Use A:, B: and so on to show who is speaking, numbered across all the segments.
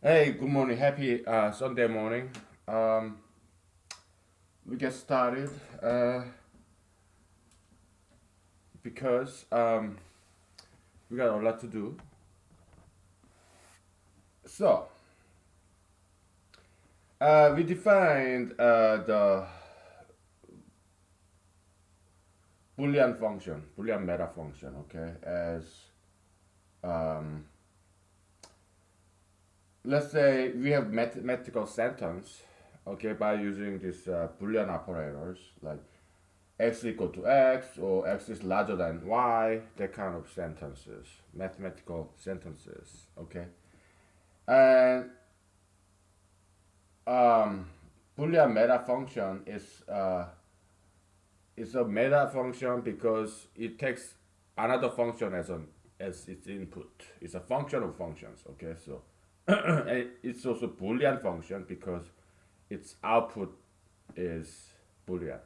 A: Hey, good morning. Happy Sunday morning. Um, we get started because we got a lot to do. So, we defined the Boolean function, Boolean meta function, okay, as um, let's say we have mathematical sentence, okay, by using these Boolean operators like x equal to x or x is larger than y, that kind of sentences, mathematical sentences, okay. And um, Boolean meta function is a meta function because it takes another function as its input. It's a function of functions. Okay, so and it's also Boolean function because its output is Boolean.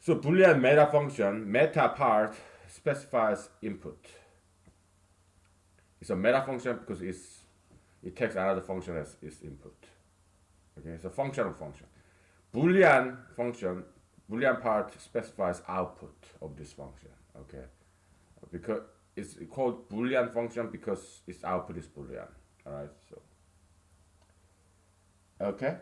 A: So Boolean meta function meta part specifies input. It's a meta function because it takes another function as its input. Okay, it's a function of function. Boolean function, Boolean part specifies output of this function. Okay, because it's called Boolean function because its output is Boolean. All right, so okay.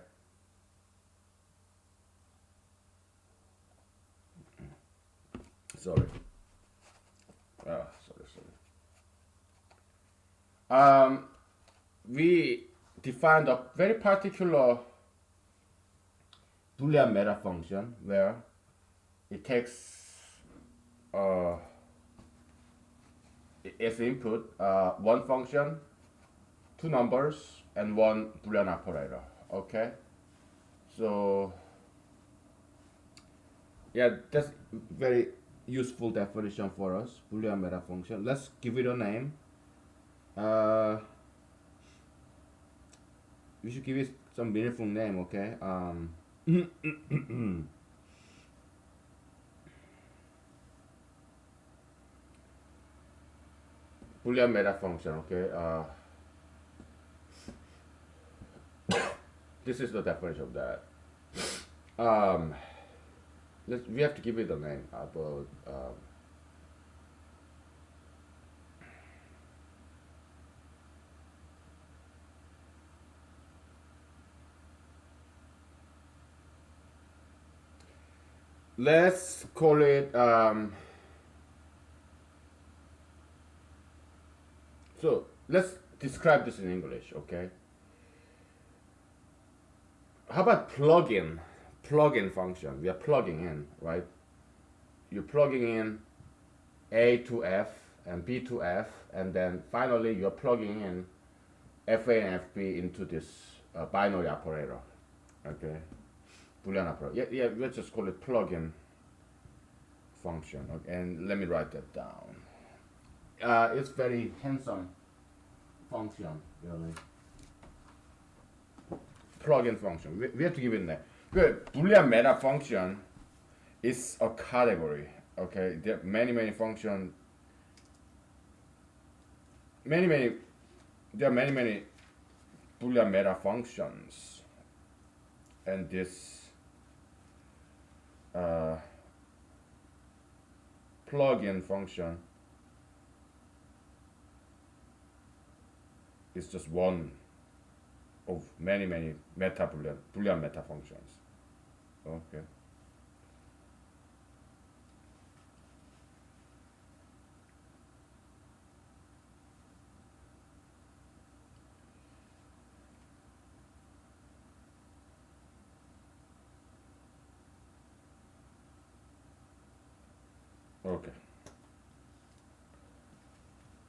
A: Sorry. Sorry. Um, we defined a very particular Boolean meta function where it takes uh, as input one function, two numbers, and one Boolean operator. Okay, so yeah, that's very useful definition for us. Boolean meta function. Let's give it a name. Uh, we should give it some meaningful name. Okay. Boolean meta function. Okay. This is the definition of that. Um, we have to give it a name. But let's call it. So let's describe this in English. Okay. How about plugin? Plugin function. We are plugging in, right? You're plugging in A to F and B to F, and then finally you're plugging in FA and FB into this binary operator. Okay, Boolean operator. Yeah. Let's just call it plugin function. Okay, and let me write that down. It's very handsome function, really. Plugin function. We have to give it a name. Good. Boolean meta function is a category. Okay, there are many functions. Many there are many Boolean meta functions, and this uh, plugin function is just one of many meta Boolean meta functions. Okay. Okay.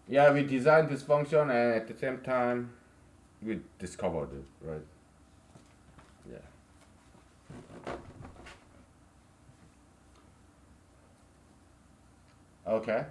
A: Yeah, we designed this function, and at the same time, we discovered it, right? Yeah. Okay.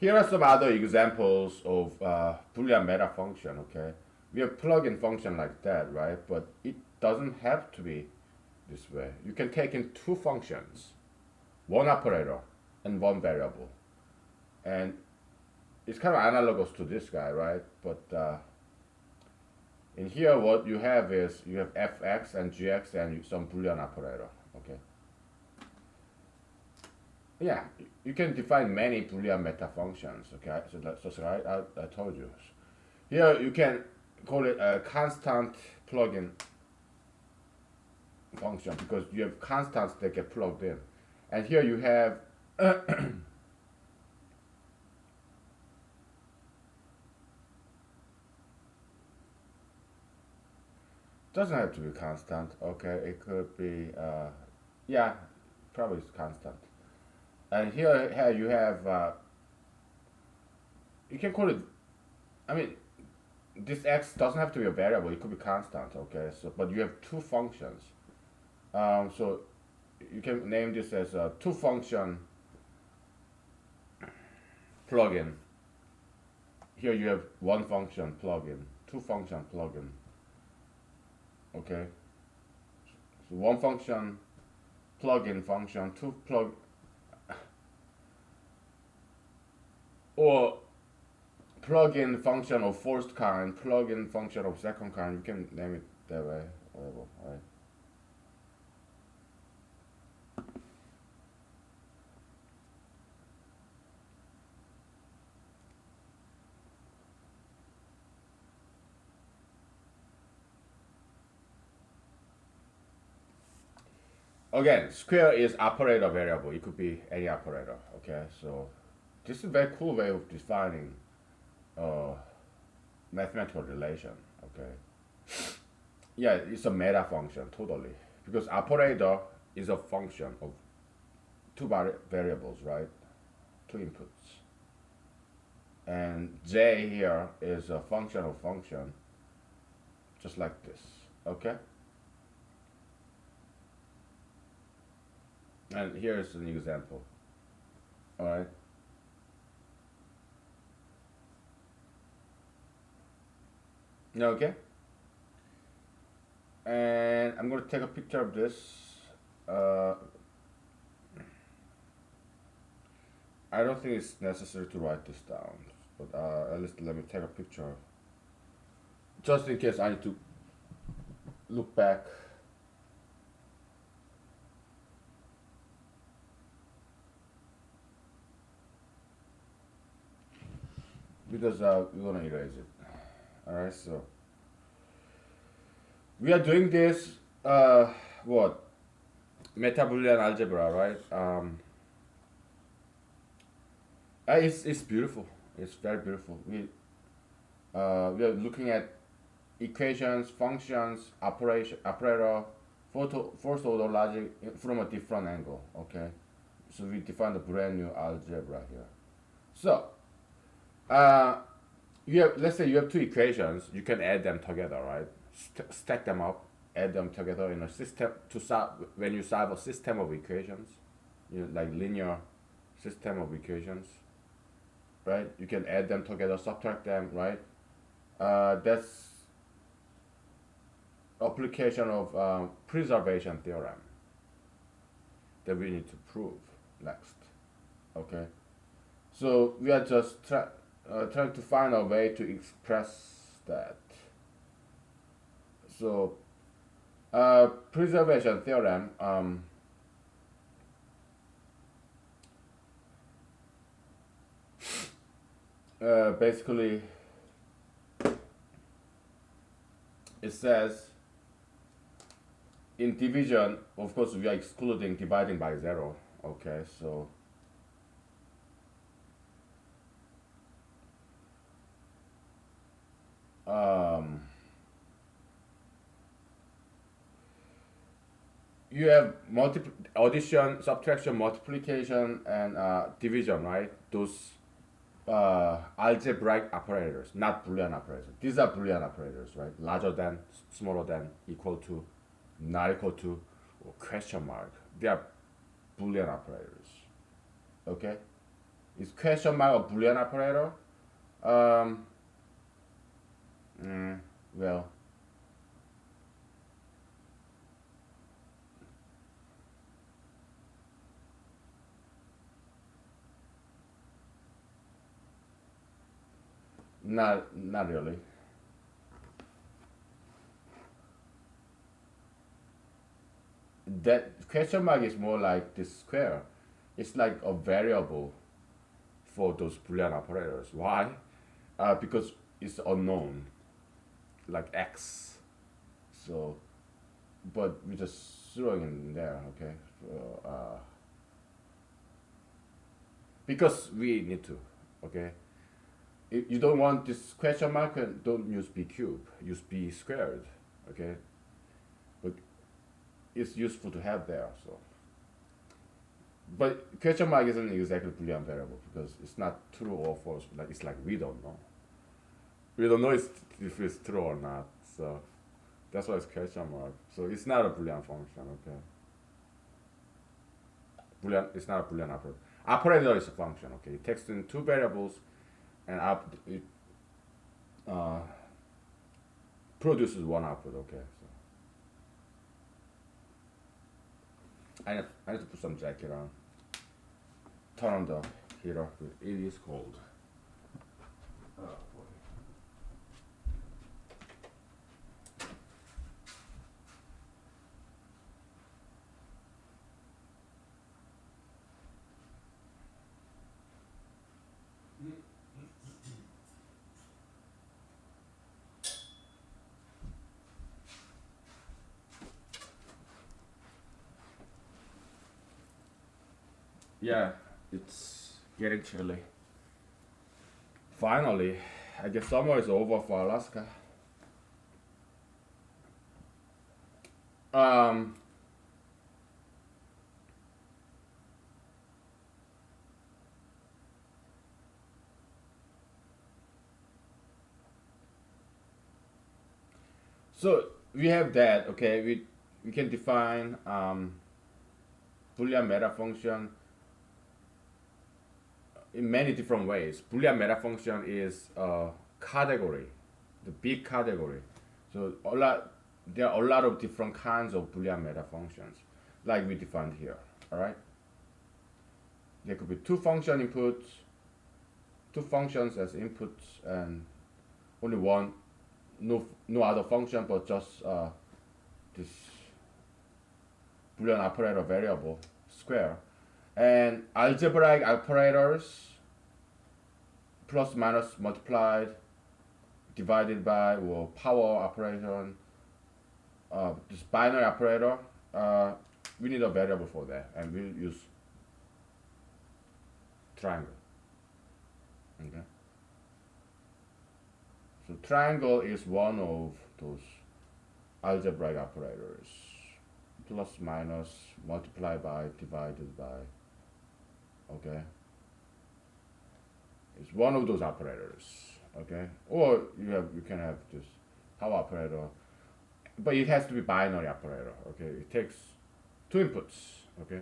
A: Here are some other examples of Boolean meta function. Okay, we have plug-in function like that, right? But it doesn't have to be this way. You can take in two functions, one operator and one variable, and it's kind of analogous to this guy, right? But in here, what you have is you have fx and gx and some Boolean operator. Okay. Yeah, you can define many Boolean meta functions. Okay, so that's right. I told you. Here you can call it a constant plugin function because you have constants that get plugged in, and here you have doesn't have to be constant. Okay, it could be yeah, probably it's constant. And here you have you can call it. I mean, this x doesn't have to be a variable. It could be constant. Okay, so but you have two functions. So you can name this as a two function plugin. Here you have one function plugin, two function plugin. Okay, so one function plugin function, two plug or plugin function of first kind, plugin function of second kind. You can name it that way, whatever. Right? Again, square is operator variable. It could be any operator. Okay, so this is a very cool way of defining mathematical relation. Okay, yeah, it's a meta function totally because operator is a function of two variables, right? Two inputs, and j here is a function of function, just like this. Okay. And here's an example. All right. Okay. And I'm going to take a picture of this. Uh, I don't think it's necessary to write this down, but at least let me take a picture, just in case I need to look back. Because we're gonna erase it. All right, so we are doing this what meta-Boolean algebra, right? It's beautiful. It's very beautiful. We are looking at equations, functions, operator, first order logic from a different angle. Okay, so we defined a brand new algebra here. So you have, let's say you have two equations. You can add them together, right? Stack them up, add them together in a system to solve when you solve a system of equations, like linear system of equations, right? You can add them together, subtract them, right? That's application of preservation theorem that we need to prove next. Okay, so we are just trying to find a way to express that. So preservation theorem basically it says in division, of course, we are excluding dividing by zero. Okay, so you have addition, subtraction, multiplication, and division, right? Those algebraic operators, not Boolean operators. These are Boolean operators, right? Larger than, smaller than, equal to, not equal to, or question mark. They are Boolean operators. Okay? Is question mark a Boolean operator? Um, well, not really. That question mark is more like this square. It's like a variable for those Boolean operators. Why? Because it's unknown, like x. So, but we just throwing in there, okay? Because we need to, okay? If you don't want this question mark, don't use b cube. Use b squared, okay? But it's useful to have there. So, but question mark isn't exactly Boolean variable because it's not true or false. Like it's like we don't know. We don't know if it's true or not. So that's why it's question mark. So it's not a Boolean function. Okay. Boolean. It's not a Boolean operator. Operator is a function. Okay. It takes in two variables and it uh, produces one output. Okay. So I need to put some jacket on. Turn on the heater. It is cold. Oh, boy. Yeah, it's getting chilly. Finally, I guess summer is over for Alaska. Um, so we have that. Okay, we can define Boolean meta function in many different ways. Boolean meta function is a category, the big category. So there are a lot of different kinds of Boolean meta functions, like we defined here. All right, there could be two function inputs, two functions as inputs, and only one, no other function but just this Boolean operator variable square, and algebraic operators plus minus multiplied divided by or power operation, this binary operator, we need a variable for that and we'll use triangle. Okay, so triangle is one of those algebraic operators, plus minus multiply by divided by, okay, it's one of those operators, okay, or you can have this power operator, but it has to be binary operator, okay, it takes two inputs, okay,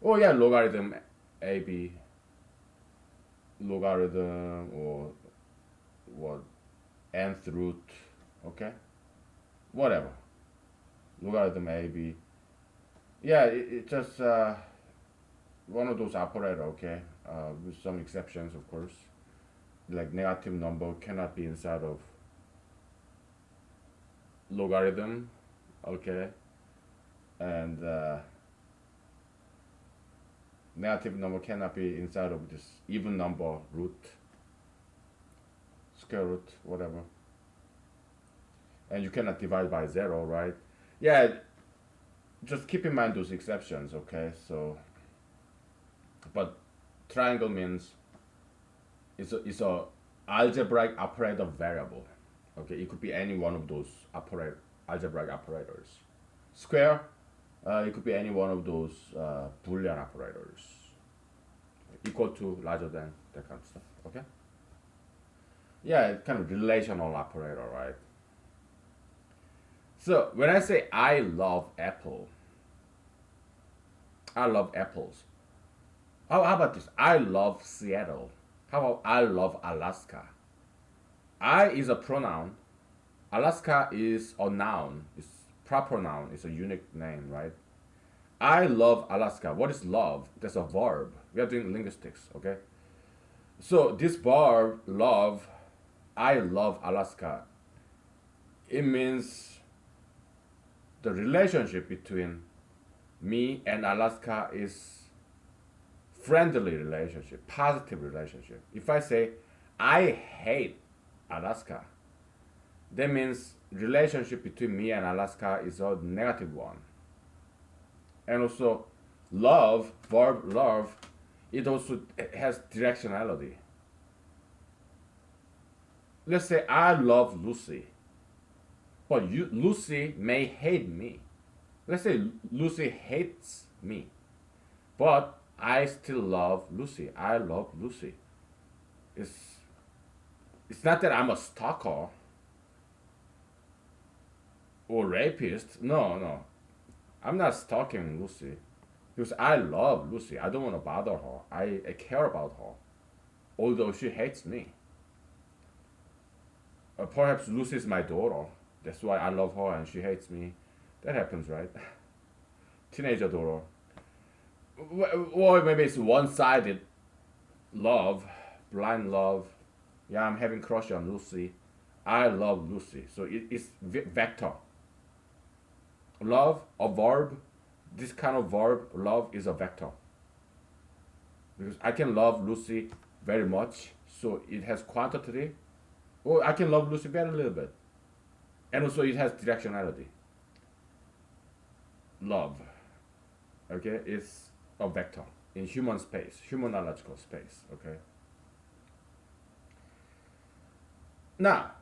A: or yeah, logarithm ab, logarithm or what, nth root, okay, whatever, logarithm ab, yeah, it just one of those operator, okay, with some exceptions, of course. Like negative number cannot be inside of logarithm, okay, and negative number cannot be inside of this even number root, square root, whatever, and you cannot divide by zero, right? Yeah, just keep in mind those exceptions, okay? So, but triangle means it's a algebraic operator variable. Okay, it could be any one of those algebraic operators. Square, it could be any one of those Boolean operators. Equal to, larger than, that kind of stuff. Okay. Yeah, it's kind of relational operator, right? So when I say I love apple, I love apples. How about this? I love Seattle. How about I love Alaska? I is a pronoun. Alaska is a noun. It's proper noun. It's a unique name, right? I love Alaska. What is love? That's a verb. We are doing linguistics, okay? So this verb, love, I love Alaska. It means the relationship between me and Alaska is friendly relationship, positive relationship. If I say I hate Alaska, that means relationship between me and Alaska is a negative one. And also love, verb love, it also has directionality. Let's say I love Lucy, but Lucy may hate me. Let's say Lucy hates me, but I still love Lucy. I love Lucy. It's it's not that I'm a stalker or rapist. No, no. I'm not stalking Lucy because I love Lucy. I don't want to bother her. I care about her, although she hates me. Perhaps Lucy is my daughter. That's why I love her and she hates me. That happens, right? Teenager daughter. Or maybe it's one-sided love, blind love. Yeah, I'm having crush on Lucy. I love Lucy. So it's vector. Love, a verb. This kind of verb, love, is a vector. Because I can love Lucy very much, so it has quantity. Or I can love Lucy very little bit. And also it has directionality. Love, okay, is a vector in human space, humanological space, okay? Now,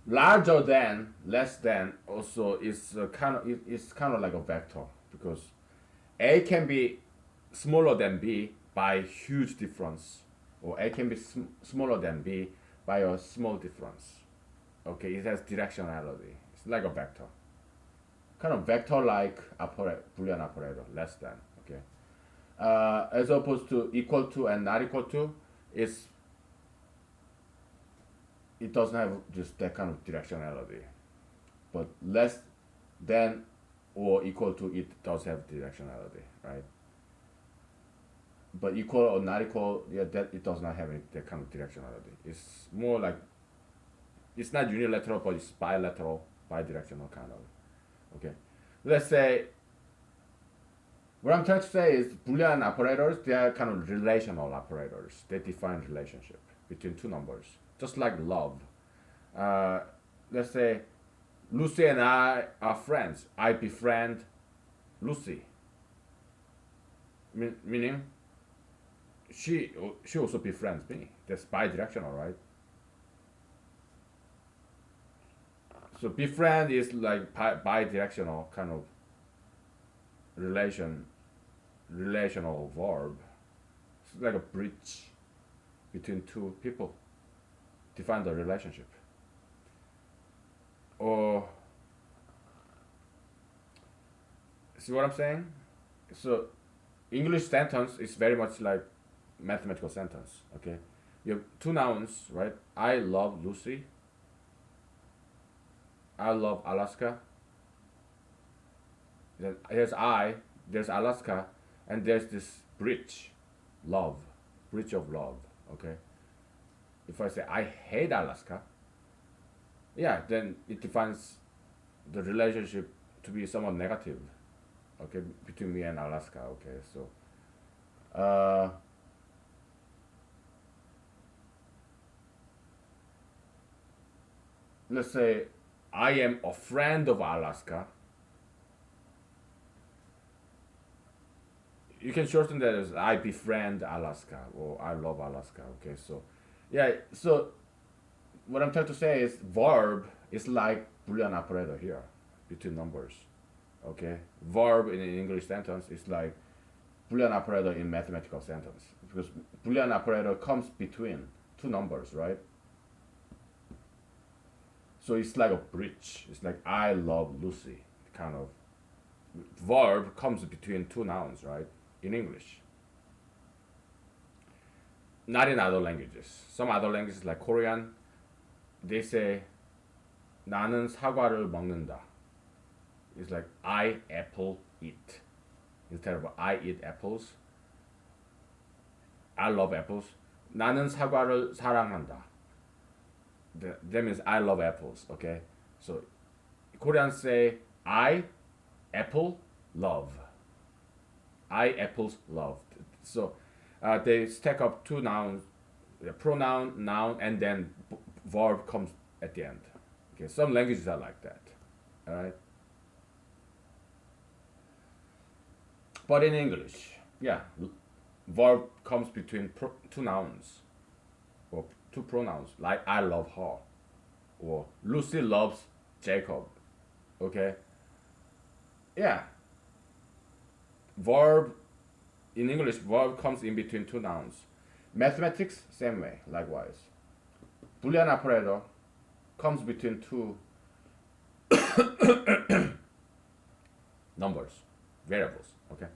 A: larger than, less than, also is it's kind of like a vector because A can be smaller than B by huge difference, or A can be smaller than B by a small difference. Okay, it has directionality. It's like a vector, kind of vector-like Boolean operator, less than. Okay, as opposed to equal to and not equal to, it's it doesn't have just that kind of directionality. But less than or equal to, it does have directionality, right? But equal or not equal, yeah, that it does not have that kind of directionality. It's more like it's not unilateral, but it's bilateral, bidirectional kind of. Okay, let's say what I'm trying to say is Boolean operators, they are kind of relational operators. They define relationship between two numbers, just like love. Uh, let's say Lucy and I are friends. I befriend Lucy. Meaning she also befriends me. That's bidirectional, right? So befriend is like bidirectional kind of relation, relational verb. It's like a bridge between two people. Define the relationship. Or see what I'm saying? So English sentence is very much like mathematical sentence. Okay, you have two nouns, right? I love Lucy. I love Alaska. Then here's I. There's Alaska, and there's this bridge, love, bridge of love. Okay. If I say I hate Alaska, yeah, then it defines the relationship to be somewhat negative. Okay, between me and Alaska. Okay, so let's say I am a friend of Alaska. You can shorten that as I befriend Alaska or I love Alaska. Okay, so yeah, so what I'm trying to say is verb is like Boolean operator here between numbers. Okay, verb in an English sentence is like Boolean operator in mathematical sentence because Boolean operator comes between two numbers, right? So it's like a bridge. It's like I love Lucy kind of verb comes between two nouns, right? In English. Not in other languages. Some other languages like Korean, they say 나는 사과를 먹는다. It's like I apple eat. Instead of I eat apples, I love apples. 나는 사과를 사랑한다. That means I love apples. Okay, so Koreans say I apple love. I apples love. So they stack up two nouns, the pronoun, noun, and then verb comes at the end. Okay, some languages are like that. All right. But in English, yeah, verb comes between two nouns or two pronouns, like I love her or Lucy loves Jacob. Okay? Yeah. Verb in English, verb comes in between two nouns. Mathematics, same way, likewise. Boolean operator comes between two numbers, variables. Okay?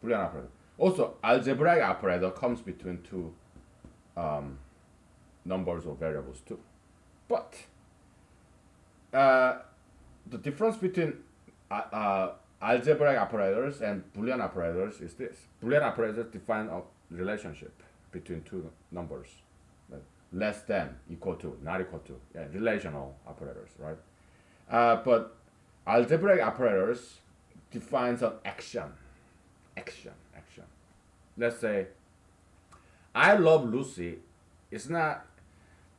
A: Boolean operator. Also, algebraic operator comes between two numbers or variables too. But the difference between algebraic operators and Boolean operators is this. Boolean operators define a relationship between two numbers. Like less than, equal to, not equal to. Yeah, relational operators, right? But algebraic operators defines an action. Action. Let's say, I love Lucy. It's not,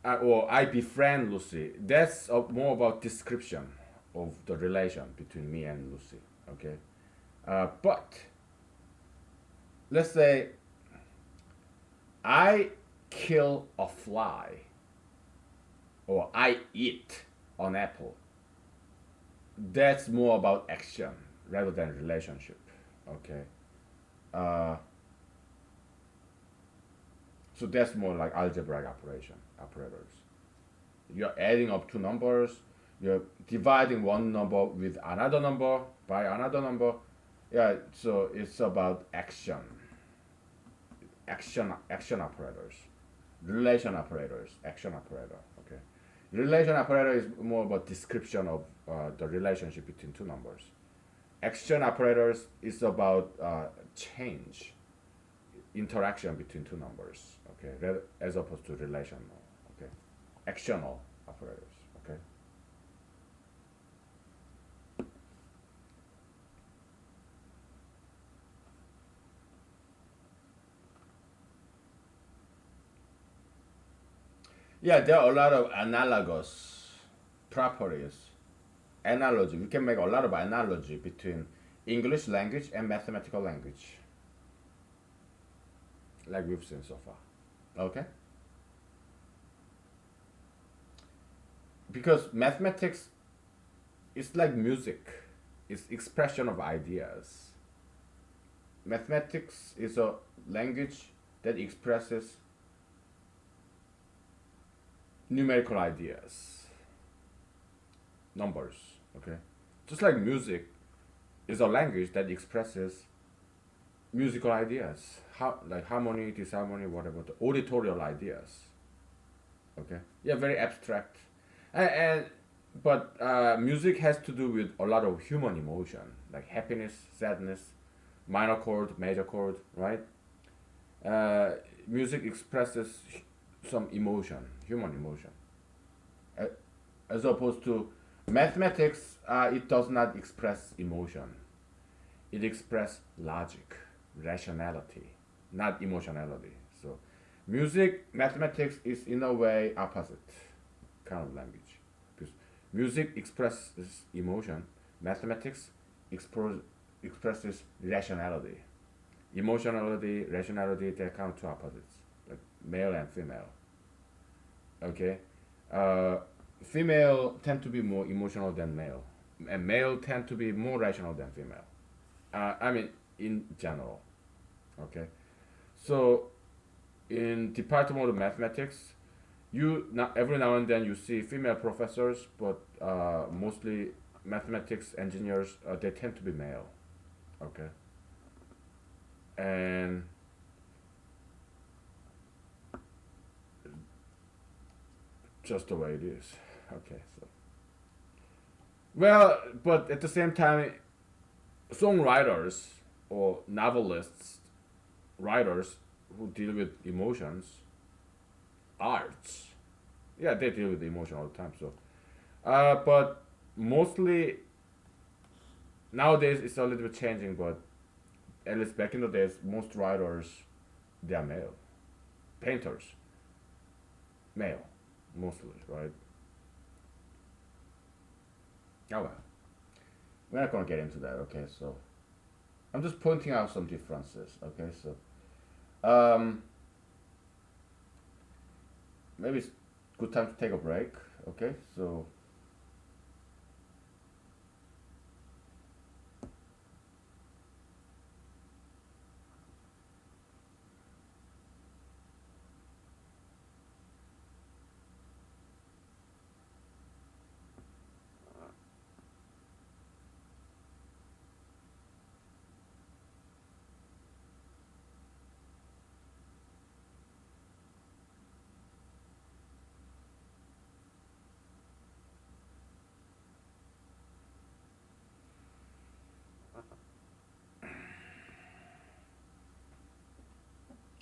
A: or I befriend Lucy. That's more about description of the relation between me and Lucy. Okay, but let's say I kill a fly, or I eat an apple. That's more about action rather than relationship. Okay. So that's more like algebraic operators. You're adding up two numbers, you're dividing one number with another number by another number. Yeah, so it's about action. Action operators. Relation operators, action operator. Okay. Relation operator is more about description of the relationship between two numbers. Action operators is about change, interaction between two numbers, okay, as opposed to relational, okay, actional operators, okay. Yeah, there are a lot of analogous properties. Analogy. We can make a lot of analogy between English language and mathematical language, like we've seen so far. Okay? Because mathematics is like music, it's expression of ideas. Mathematics is a language that expresses numerical ideas, numbers, okay? Just like music is a language that expresses musical ideas, how, like harmony, disharmony, whatever, the auditorial ideas, okay? Yeah, very abstract. And but music has to do with a lot of human emotion, like happiness, sadness, minor chord, major chord, right? Music expresses some emotion, human emotion, as opposed to mathematics. It does not express emotion. It expresses logic, rationality, not emotionality. So, music, mathematics is in a way opposite kind of language. Because music expresses emotion, mathematics expresses rationality. Emotionality, rationality, they're kind of two opposites, like male and female. Okay, female tend to be more emotional than male, and male tend to be more rational than female. I mean, in general. Okay, so in Department of Mathematics, you not every now and then you see female professors, but mostly mathematics engineers, they tend to be male. Okay, and just the way it is. Okay, so well, but at the same time, songwriters or novelists, writers who deal with emotions, arts, yeah, they deal with emotion all the time. So, but mostly nowadays it's a little bit changing. But at least back in the days, most writers they are male, painters, male, mostly, right? Oh well, we're not gonna get into that. Okay, so I'm just pointing out some differences. Okay, so maybe it's good time to take a break. Okay, so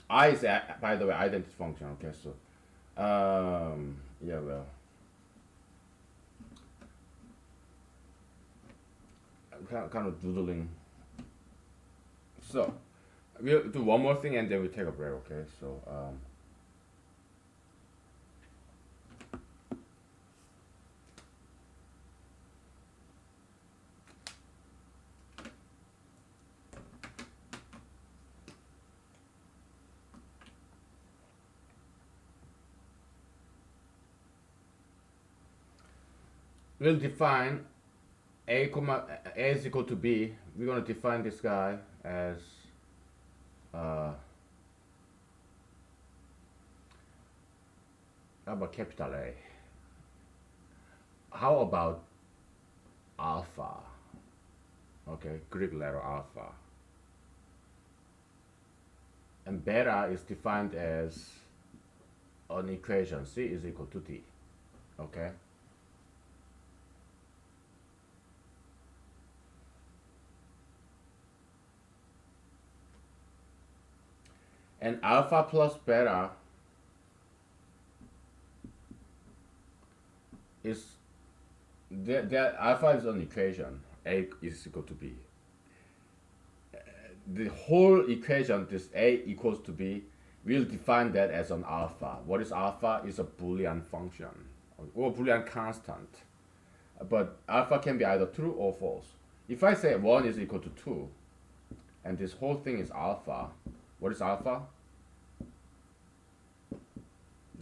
A: I is by the way identity function. Okay, so yeah, well, I'm kind of doodling. So we'll do one more thing and then we take a break. Okay, so we'll define a comma a is equal to b. We're gonna define this guy as uh, how about capital A? How about alpha? Okay, Greek letter alpha. And beta is defined as an equation c is equal to d. Okay. And alpha plus beta is the alpha is an equation. A is equal to b. The whole equation, this a equals to b, we'll define that as an alpha. What is alpha? Is a Boolean function or Boolean constant. But alpha can be either true or false. If I say 1 is equal to 2, and this whole thing is alpha, what is alpha?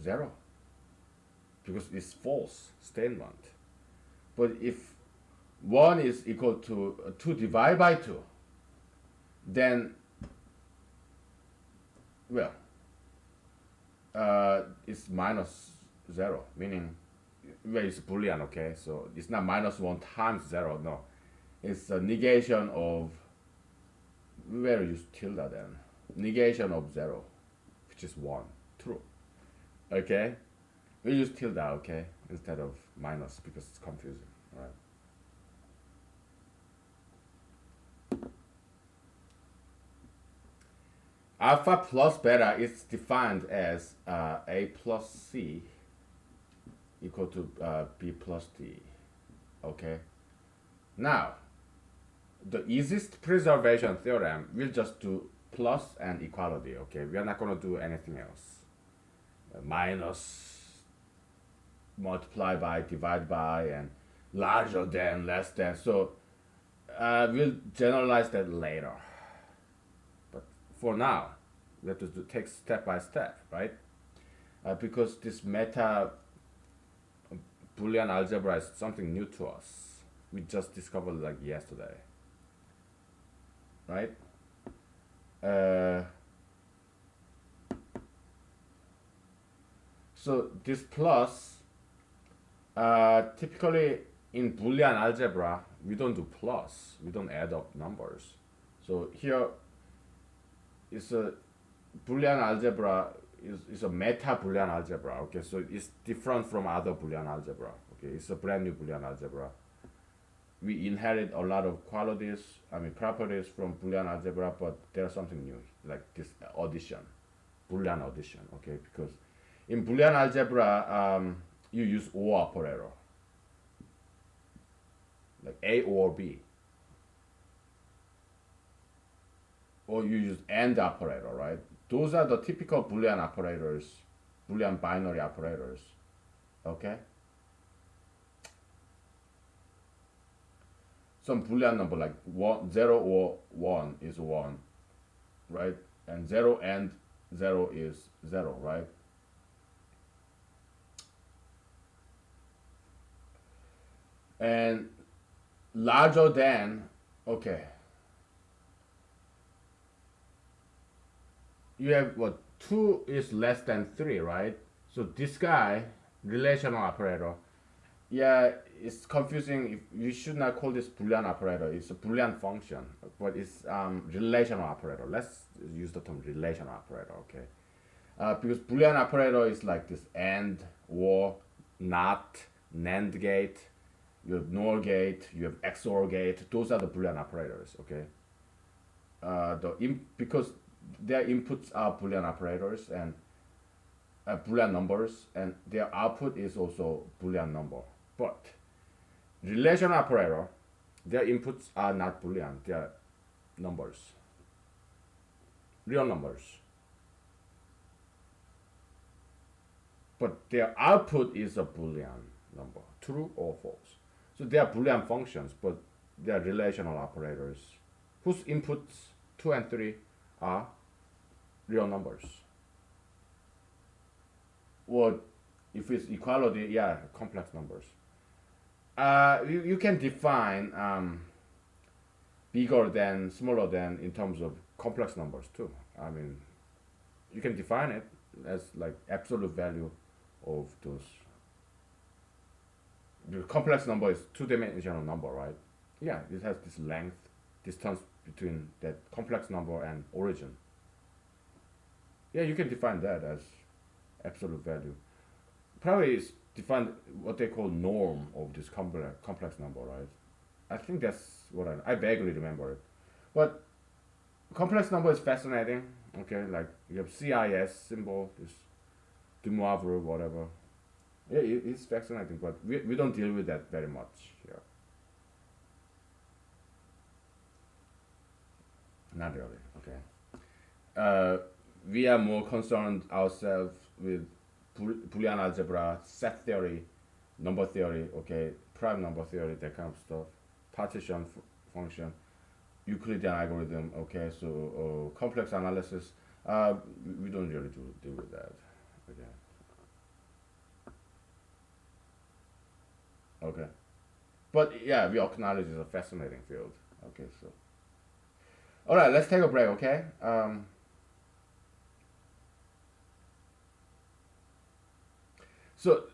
A: 0. Because it's false statement. But if 1 is equal to 2 divided by 2, then, well, it's minus 0, meaning, well, it's Boolean, okay? So it's not minus 1 times 0, no. It's a negation of, where you use tilde then? Negation of 0, which is 1, true. Okay? We use tilde, okay, instead of minus because it's confusing, right? Alpha plus beta is defined as a plus c equal to b plus d, okay? Now, the easiest preservation theorem will just do plus and equality, okay? We are not going to do anything else. Minus, multiply by, divide by, and larger than, less than. So we'll generalize that later. But for now, we have to take step by step, right? Because this meta Boolean algebra is something new to us. We just discovered like yesterday, right? So this plus typically in Boolean algebra, we don't do plus. We don't add up numbers. So here is a Boolean algebra is a meta Boolean algebra. Okay, so it's different from other Boolean algebra. Okay, it's a brand new Boolean algebra. We inherit a lot of qualities, properties from Boolean algebra, but there's something new, like this addition, Boolean addition. Okay, because in Boolean algebra, you use or operator, like A or B, or you use AND operator, right? Those are the typical Boolean operators, Boolean binary operators. Okay. Some Boolean number like 0 or 1 is 1, right? And 0 and 0 is 0, right? And larger than, okay. You have what? 2 is less than 3, right? So this guy, relational operator, yeah, it's confusing. You should not call this Boolean operator. It's a Boolean function, but it's relational operator. Let's use the term relational operator, okay? Because Boolean operator is like this AND, or, NOT, NAND gate. You have NOR gate. You have XOR gate. Those are the Boolean operators, okay? Because their inputs are Boolean operators and Boolean numbers, and their output is also Boolean number. But relational operator, their inputs are not Boolean, they are numbers, real numbers. But their output is a Boolean number, true or false. So they are Boolean functions, but they are relational operators whose inputs 2 and 3 are real numbers. Or if it's equality, yeah, complex numbers. You can define bigger than, smaller than in terms of complex numbers too. You can define it as like absolute value of those. The complex number is two-dimensional number, right? Yeah, it has this length, distance between that complex number and origin. Yeah, you can define that as absolute value. Probably it's defined what they call norm of this complex number, right? I think that's what I vaguely remember it. But complex number is fascinating. Okay, like you have CIS symbol, this de Moivre, whatever. Yeah, it's fascinating, but we don't deal with that very much here. Not really. Okay. We are more concerned ourselves with Boolean algebra, set theory, number theory, okay, prime number theory, that kind of stuff, partition function, Euclidean algorithm, okay, so complex analysis, we don't really deal with that, okay. Okay, but yeah, we acknowledge it's a fascinating field. Okay, so all right, let's take a break, okay. So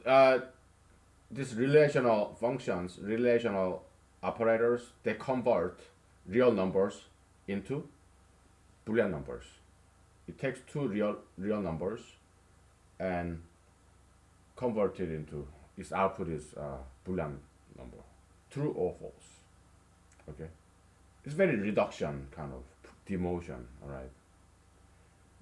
A: these relational functions, relational operators, they convert real numbers into Boolean numbers. It takes two real numbers and convert it into, its output is Boolean number, true or false. Okay, it's very reduction kind of demotion. All right,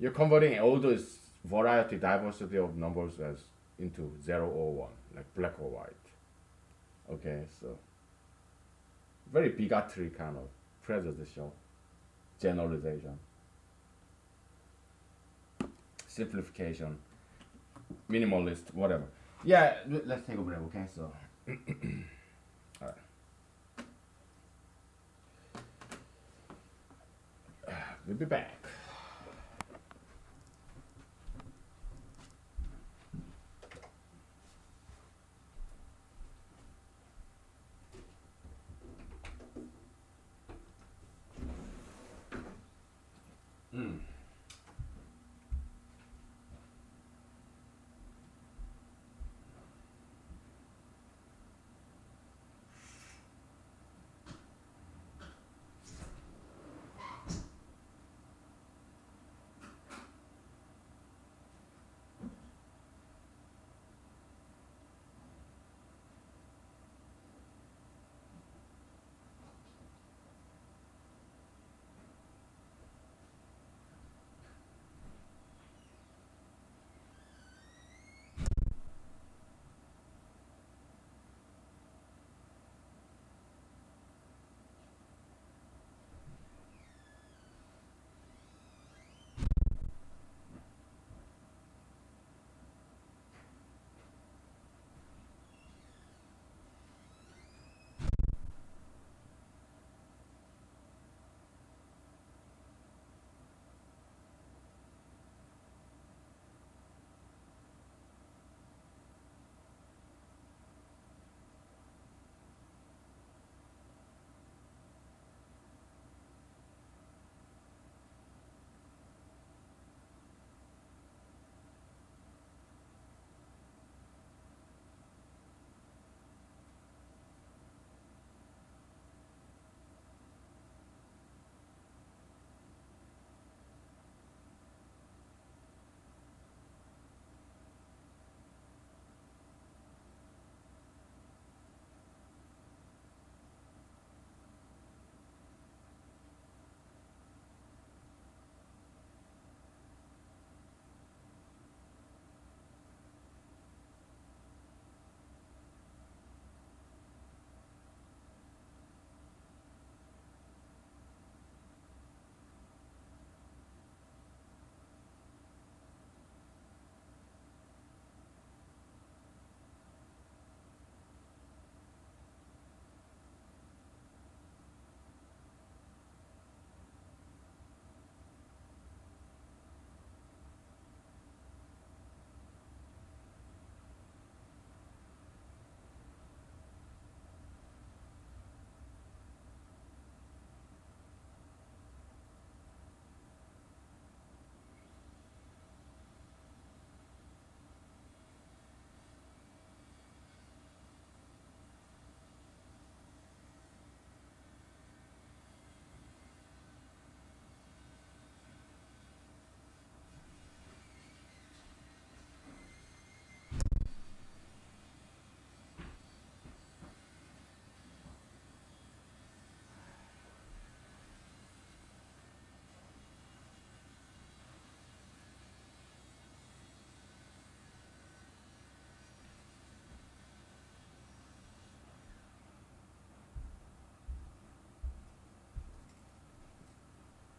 A: you're converting all those variety, diversity of numbers as into 0 or 1, like black or white. Okay, so very bigotry kind of prejudicial generalization, simplification, minimalist, whatever. Yeah, let's take a break, okay? So, all right. We'll be back.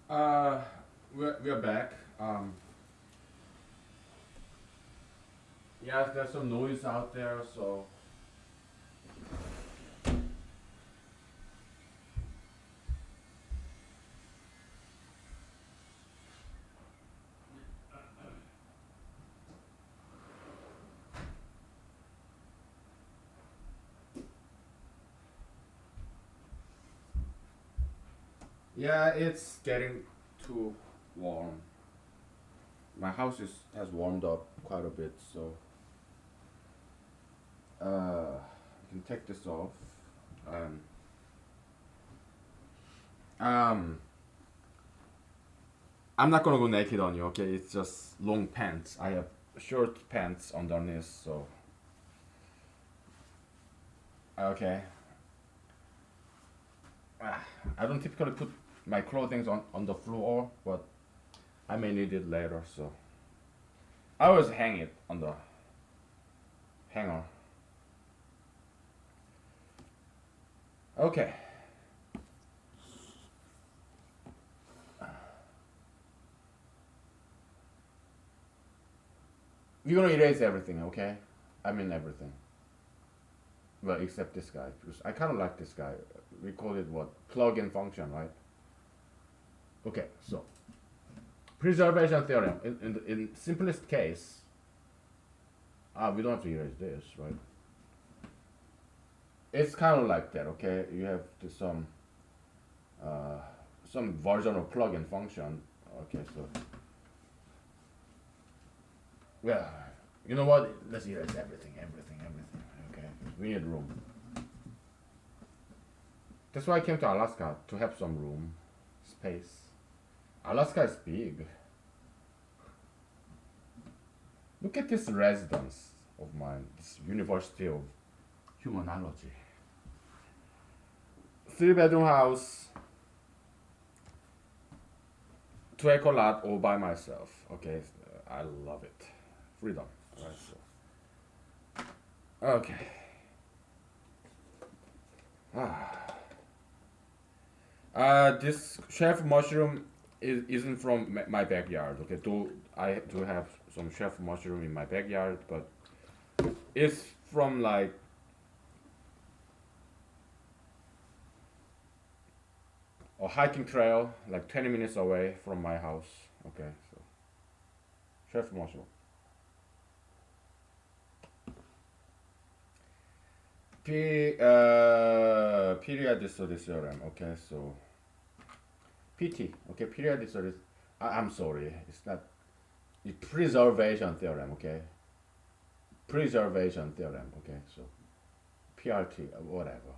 A: Uh, we're back. Yeah, there's some noise out there, so yeah, it's getting too warm. My house has warmed up quite a bit, so I can take this off. Um, um, I'm not gonna go naked on you, okay? It's just long pants. I have short pants underneath, so okay. Ah, I don't typically put my clothing on the floor, but I may need it later, so I always hang it on the hanger. Okay. We're gonna erase everything, okay? I mean everything. Well, except this guy, because I kind of like this guy. We call it what? Plug-in function, right? Okay, so preservation theorem. In simplest case, we don't have to erase this, right? It's kind of like that, okay? You have uh, some version of plug-in function. Okay, so well, you know what? Let's erase everything. Okay, we need room. That's why I came to Alaska to have some room, space. Alaska is big. Look at this residence of mine, this University of Humanology. 3 bedroom house, 2 acre lot all by myself. Okay, I love it. Freedom. Right, so. Okay. Ah. This chef mushroom isn't from my backyard. Okay, I do have some chef mushroom in my backyard, but it's from like a hiking trail, like 20 minutes away from my house. Okay, so chef mushroom. Periodicity theorem. Okay, so PT. Okay, periodicity. I'm sorry, it's not. It's preservation theorem. Okay, preservation theorem. Okay, so PRT, whatever.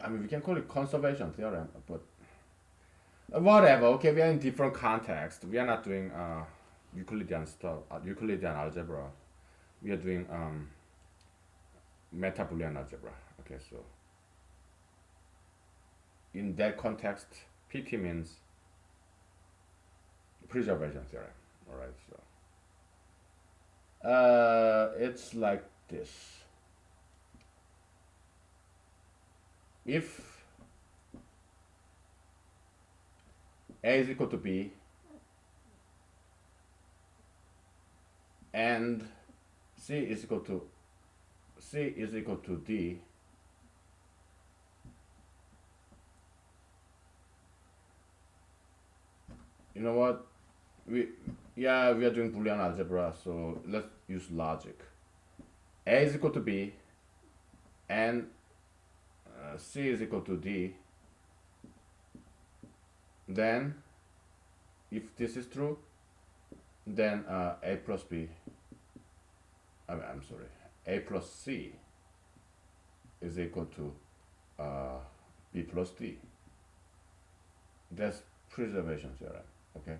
A: I mean, we can call it conservation theorem, but whatever. Okay, we are in different context. We are not doing Euclidean stuff, Euclidean algebra. We are doing meta-Boolean algebra. Okay, so in that context, PT means preservation theorem. All right, so it's like this. If A is equal to B and C is equal to D, you know what? We Yeah, we are doing Boolean algebra, so let's use logic. A is equal to B and C is equal to D. Then, if this is true, then A plus B. I'm sorry. A plus C is equal to B plus D. That's preservation theorem. Okay.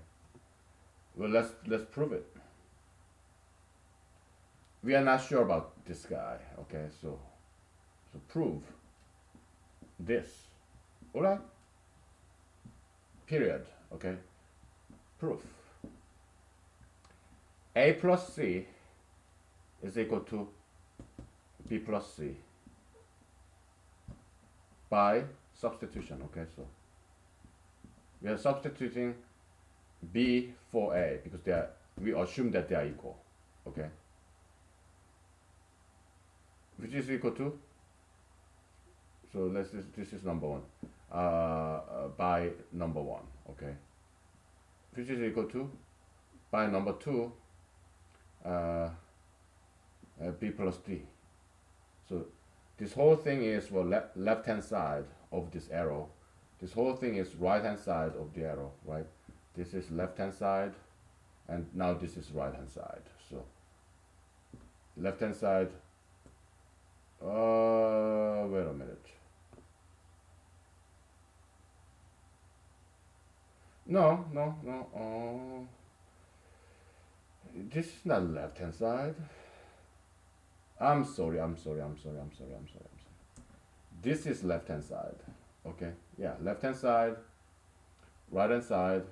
A: Well, let's prove it. We are not sure about this guy. Okay, so prove this. Alright. Period. Okay. Proof. A plus C is equal to B plus C. by substitution. Okay, so we are substituting b for a because they are, we assume that they are equal. Okay, which is equal to, so this is number one, by number one. Okay, which is equal to by number two, uh, b plus d. So this whole thing is for left hand side of this arrow. This whole thing is right hand side of the arrow, right? This is left hand side, and now this is right hand side. So left hand side, wait a minute. No. This is not left hand side. I'm sorry. This is left hand side. Okay, yeah, left hand side, right hand side.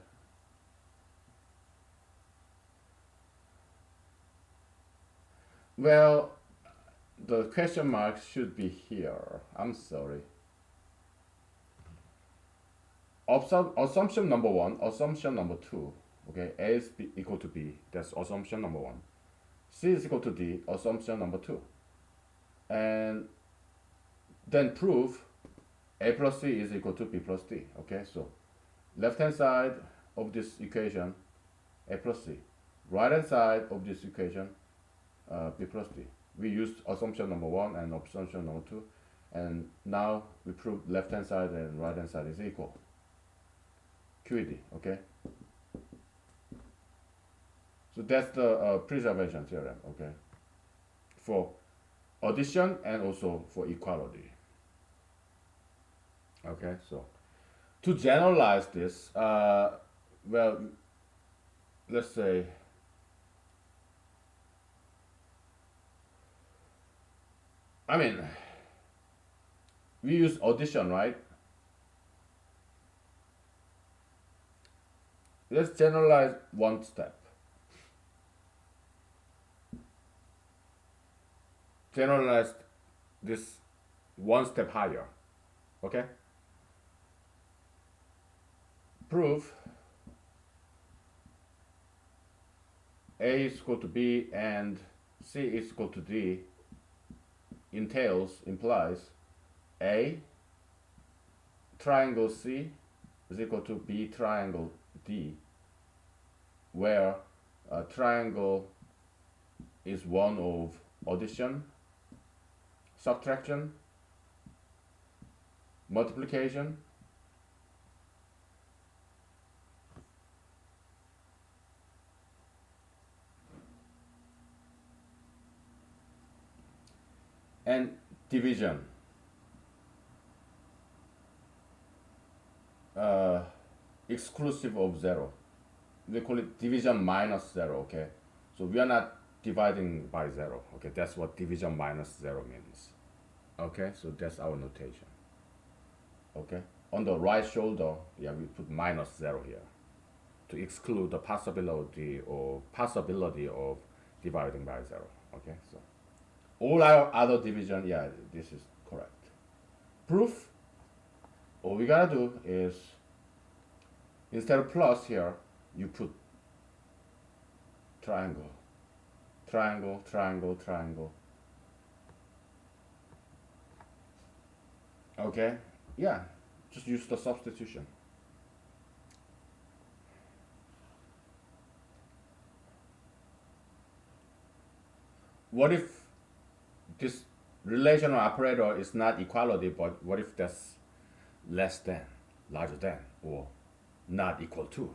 A: Well, the question mark should be here. I'm sorry. Assumption number one, assumption number two. Okay, A is equal to B. That's assumption number one. C is equal to D, assumption number two. And then prove A plus C is equal to B plus D. Okay, so left hand side of this equation, A plus C. Right hand side of this equation, B plus D. We used assumption number one and assumption number two, and now we prove left hand side and right hand side is equal. QED, okay? So that's the preservation theorem, okay? For addition and also for equality. Okay, so to generalize this, well, let's say I mean, we use addition, right? Let's generalize one step. Generalize this one step higher. Okay? Prove A is equal to B and C is equal to D implies A triangle C is equal to B triangle D, where a triangle is one of addition, subtraction, multiplication, and division. Exclusive of zero. They call it division minus zero, okay? So we are not dividing by zero, okay? That's what division minus zero means. Okay, so that's our notation. Okay, on the right shoulder, yeah, we put minus zero here to exclude the possibility of dividing by zero. Okay, so all our other division, yeah, this is correct. Proof, all we gotta do is, instead of plus here, you put triangle, triangle, triangle, triangle. Okay, yeah, just use the substitution. What if this relational operator is not equality, but what if that's less than, larger than, or not equal to?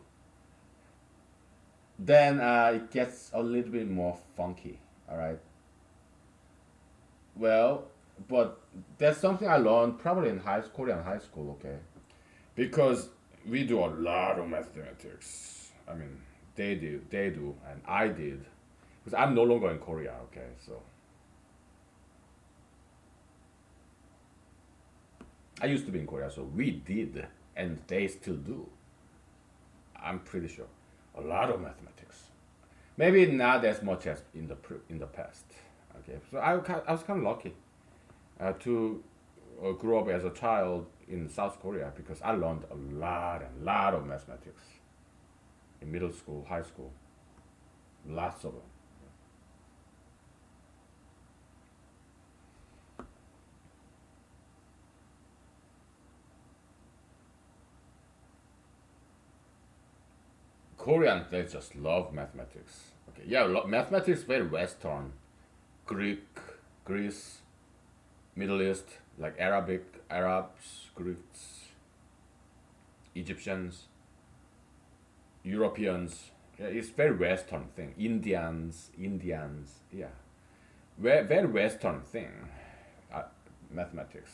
A: Then it gets a little bit more funky, all right? Well, but that's something I learned probably in Korean high school, okay? Because we do a lot of mathematics. I mean, they do, and I did. Because I'm no longer in Korea, okay? So I used to be in Korea, so we did, and they still do. I'm pretty sure a lot of mathematics. Maybe not as much as in the past. Okay, so I was kind of lucky to grew up as a child in South Korea because I learned a lot and lot of mathematics in middle school, high school, lots of them. Koreans they just love mathematics. Okay, yeah, mathematics very Western, Greek, Greece, Middle East, like Arabic, Arabs, Greeks, Egyptians, Europeans. Yeah, it's very Western thing. Indians, yeah, very Western thing. Uh, Mathematics,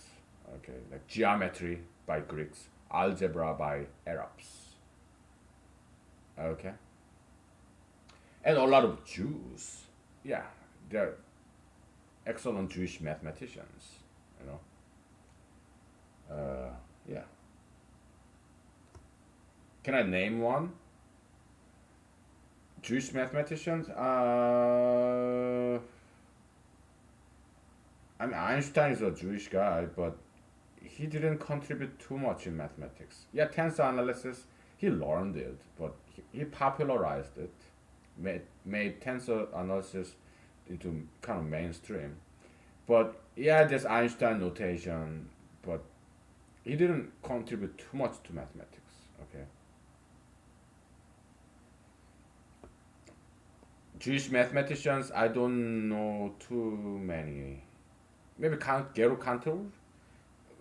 A: okay, like geometry by Greeks, algebra by Arabs, okay, and a lot of Jews. Yeah, they're excellent Jewish mathematicians. You know, yeah. Can I name one? Jewish mathematicians? I mean, Einstein is a Jewish guy, but he didn't contribute too much in mathematics. Yeah, tensor analysis, he learned it, but he popularized it, made tensor analysis into kind of mainstream. But yeah, there's Einstein notation, but he didn't contribute too much to mathematics. Okay, Jewish mathematicians, I don't know too many. Maybe Gero Cantor.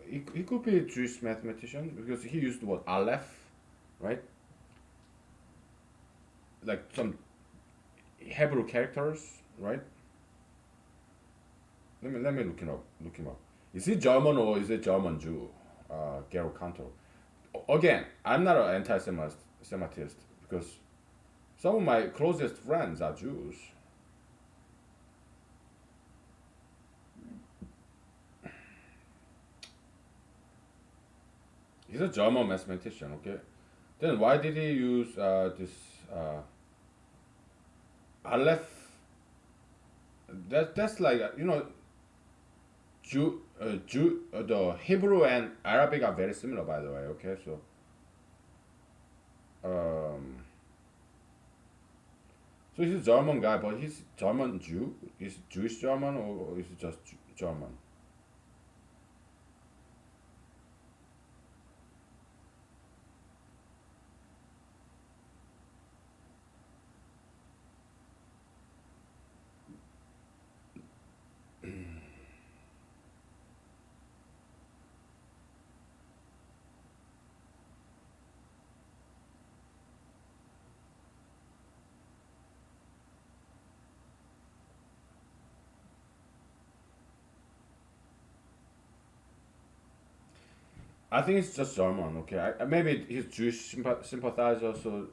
A: He could be a Jewish mathematician because he used the word aleph, right? Like some Hebrew characters, right? Let me look him up. Look him up. Is he German or is he German Jew? Gero Cantor. Again, I'm not an anti-Semitist because some of my closest friends are Jews. He's a German mathematician, okay? Then why did he use this Aleph? That's like the Hebrew and Arabic are very similar, by the way. Okay, so um, so he's a German guy, but he's German Jew. Is Jewish German or is he just German? I think it's just German. Okay, maybe he's Jewish sympathizer. So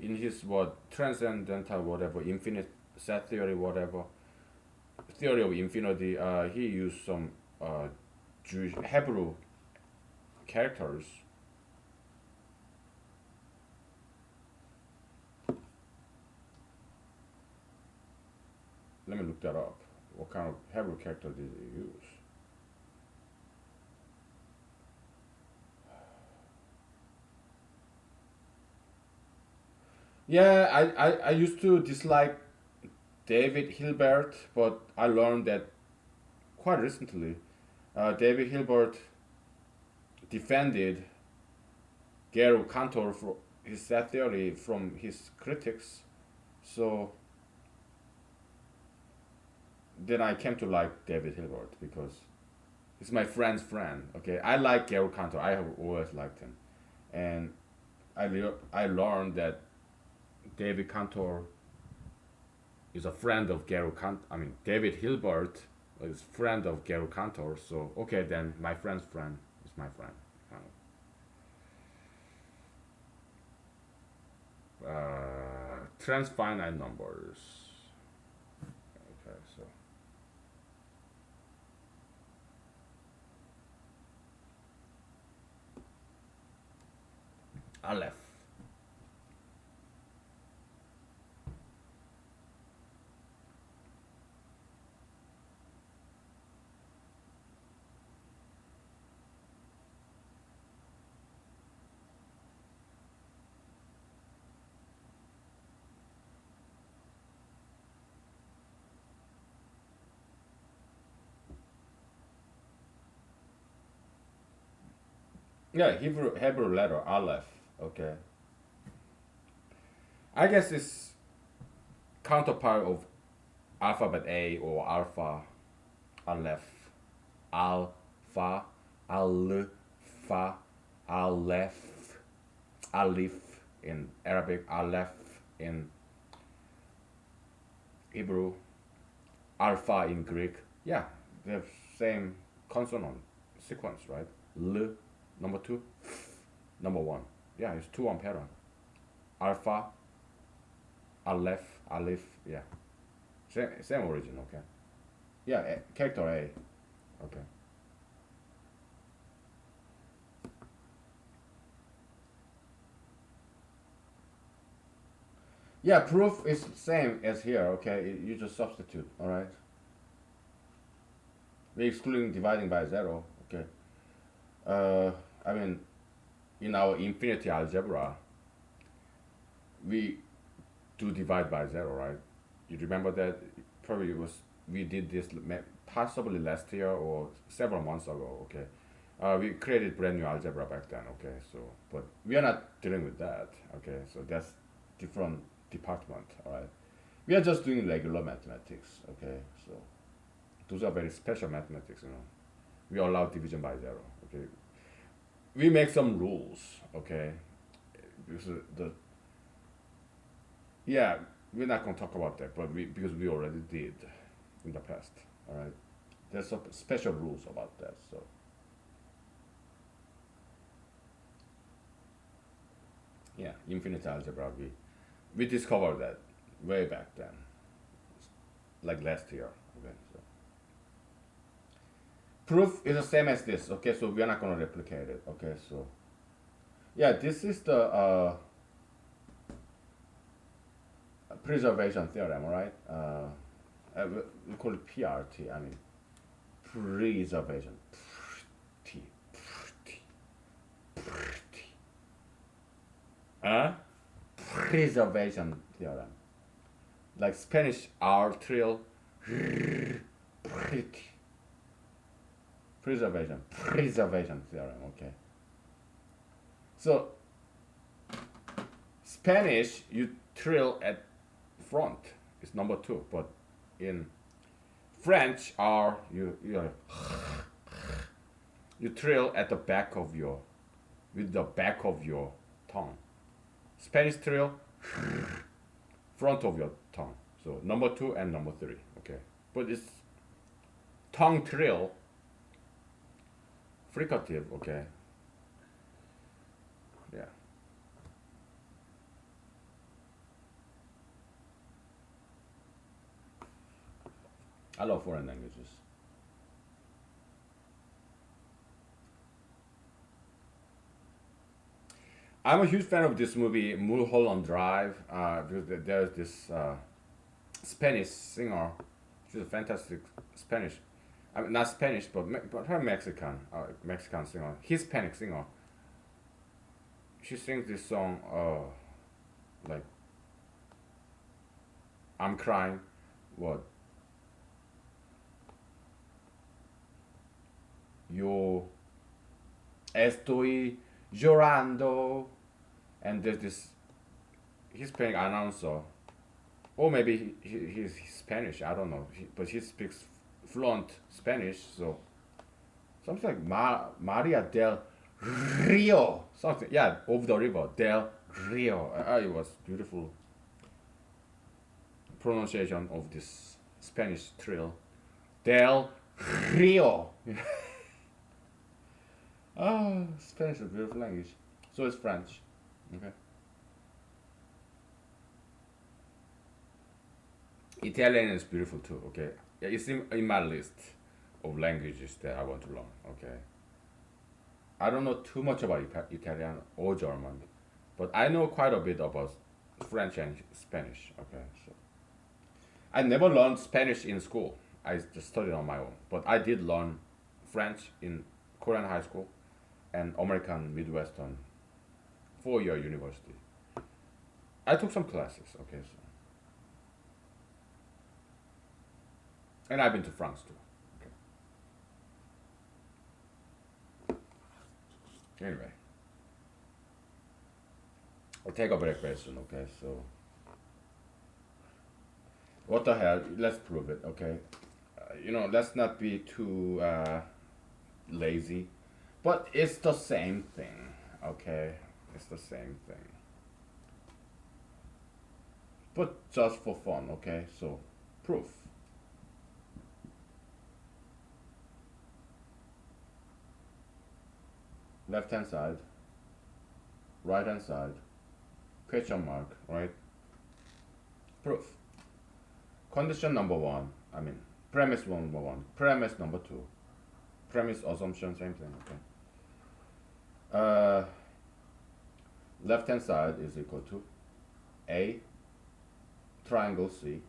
A: in his what transcendental whatever infinite set theory whatever theory of infinity, he used some Jewish Hebrew characters. Let me look that up. What kind of Hebrew character did he use? Yeah, I used to dislike David Hilbert, but I learned that quite recently. David Hilbert defended Gero Cantor for his set theory from his critics. So then I came to like David Hilbert because he's my friend's friend. Okay, I like Gero Cantor. I have always liked him, and I learned that David Cantor is a friend of Gero Cantor. I mean, David Hilbert is friend of Gero Cantor. So okay, then my friend's friend is my friend. Kind of. Transfinite numbers. Okay, so Aleph. Yeah, Hebrew letter Aleph. Okay, I guess it's counterpart of alphabet A or alpha, Aleph, alpha, alpha, aleph, alif in Arabic, aleph in Hebrew, alpha in Greek. Yeah, they have same consonant sequence, right? L, number two, number one. Yeah, it's two on pattern. Alpha, aleph, alif. Yeah, same origin. Okay. Yeah, character A. Okay. Yeah, proof is same as here. Okay, you just substitute. All right. We're excluding dividing by zero. Okay. Uh, I mean, in our infinity algebra, we do divide by zero, right? You remember that? Probably it was we did this possibly last year or several months ago. Okay. We created brand new algebra back then. Okay. So, but we are not dealing with that. Okay. So that's different department. All right. We are just doing regular mathematics. Okay. So those are very special mathematics. You know, we allow division by zero. Okay. We make some rules. Okay. Because the yeah, we're not gonna talk about that, but we because we already did in the past. All right, there's some special rules about that. So yeah, infinite algebra. We discovered that way back then, like last year. Okay, so proof is the same as this. Okay, so we're not gonna replicate it. Okay, so yeah, this is the preservation theorem. All right, we call it PRT. I mean preservation. T. T. Huh? Preservation theorem. Like Spanish R trill. Preservation theorem. Okay. So Spanish you trill at front is number two, but in French R you trill at the back of your with the back of your tongue. Spanish trill front of your tongue. So number two and number three. Okay, but it's tongue trill fricative. Okay, yeah. I love foreign languages. I'm a huge fan of this movie, Mulholland Drive, because there's this Spanish singer. She's a fantastic Spanish. I mean, not Spanish, but her Mexican, Mexican singer, Hispanic singer. She sings this song, like I'm crying. What? Yo estoy llorando, and there's this Hispanic announcer, or maybe he's Spanish. I don't know, but he speaks fluent Spanish, so something like Maria del Rio, something. Yeah, over the river del Rio. It was beautiful pronunciation of this Spanish trill del Rio. Ah, Spanish is a beautiful language. So is French. Okay. Italian is beautiful too. Okay. Yeah, it's in my list of languages that I want to learn. Okay. I don't know too much about Italian or German, but I know quite a bit about French and Spanish. Okay. So I never learned Spanish in school. I just studied on my own. But I did learn French in Korean high school and American Midwestern 4-year university. I took some classes, okay, so and I've been to France too. Okay. Anyway, I'll take a break very soon. Okay, so what the hell? Let's prove it. Okay, let's not be too lazy, but it's the same thing. Okay, it's the same thing. But just for fun. Okay, so proof. Left hand side, right hand side, question mark, right? Proof. Condition number one, I mean, premise number one, premise number two, premise assumption, same thing, okay? Left hand side is equal to A, triangle C.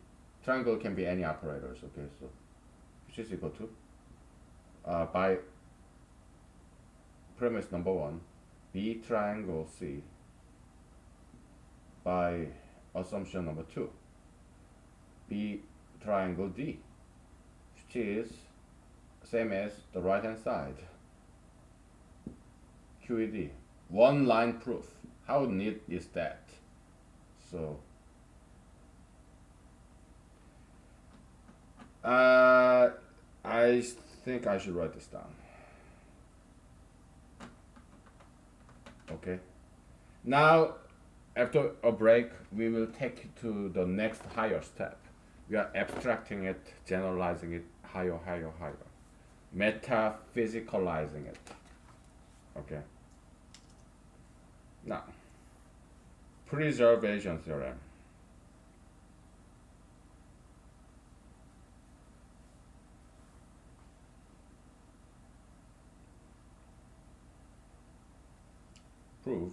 A: Triangle can be any operators, okay? So, which is equal to, by premise number one, B triangle C by assumption number two, B triangle D, which is same as the right hand side, QED. One line proof. How neat is that? So, I think I should write this down. Okay. Now, after a break, we will take it to the next higher step. We are abstracting it, generalizing it, higher. Metaphysicalizing it. Okay. Now, preservation theorem. Prove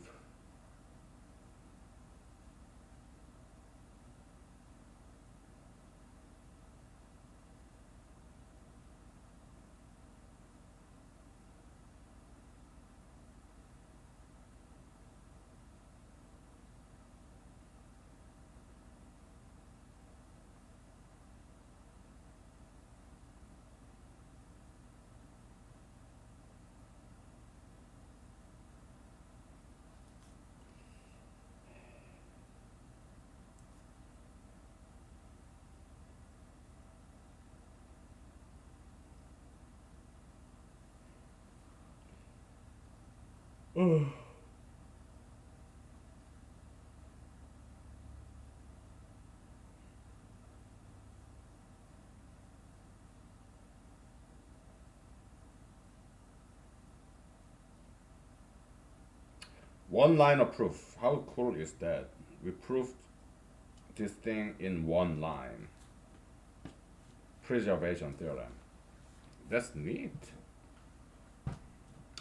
A: one line of proof. How cool is that? We proved this thing in one line. Preservation theorem. That's neat.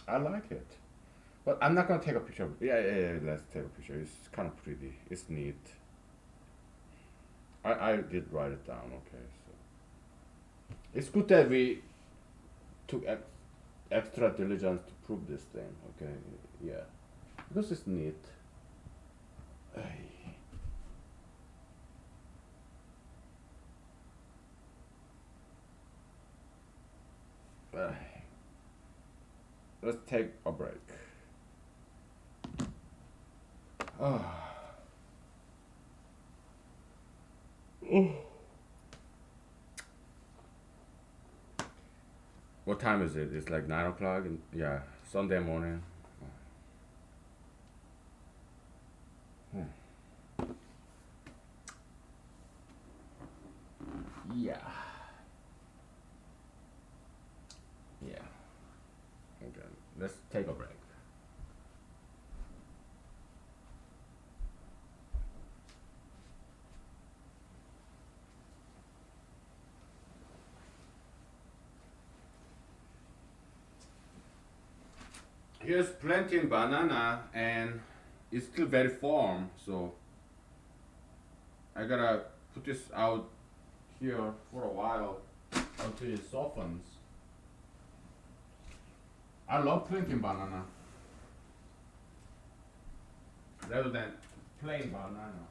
A: I like it. But I'm not gonna take a picture. Yeah, let's take a picture. It's kind of pretty. It's neat. I did write it down. Okay, so it's good that we took extra diligence to prove this thing. Okay, yeah, because it's neat. Let's take a break. What time is it? It's like 9 o'clock. Yeah, Sunday morning. Yeah. Yeah. Okay. Let's take a break. Here's planting banana and it's still very firm, so I gotta put this out here for a while until it softens. I love planting banana rather than plain banana.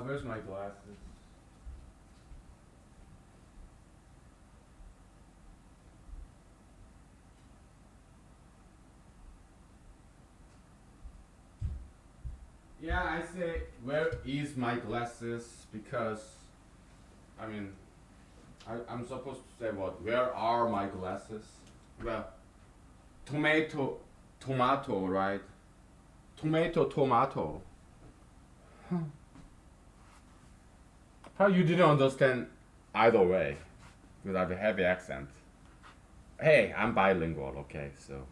A: Where's my glasses? Yeah, I say, where is my glasses? Because, I mean, I'm supposed to say what? Where are my glasses? Well, tomato, tomato, right? Tomato, tomato. How you didn't understand either way without a heavy accent? Hey, I'm bilingual, okay? So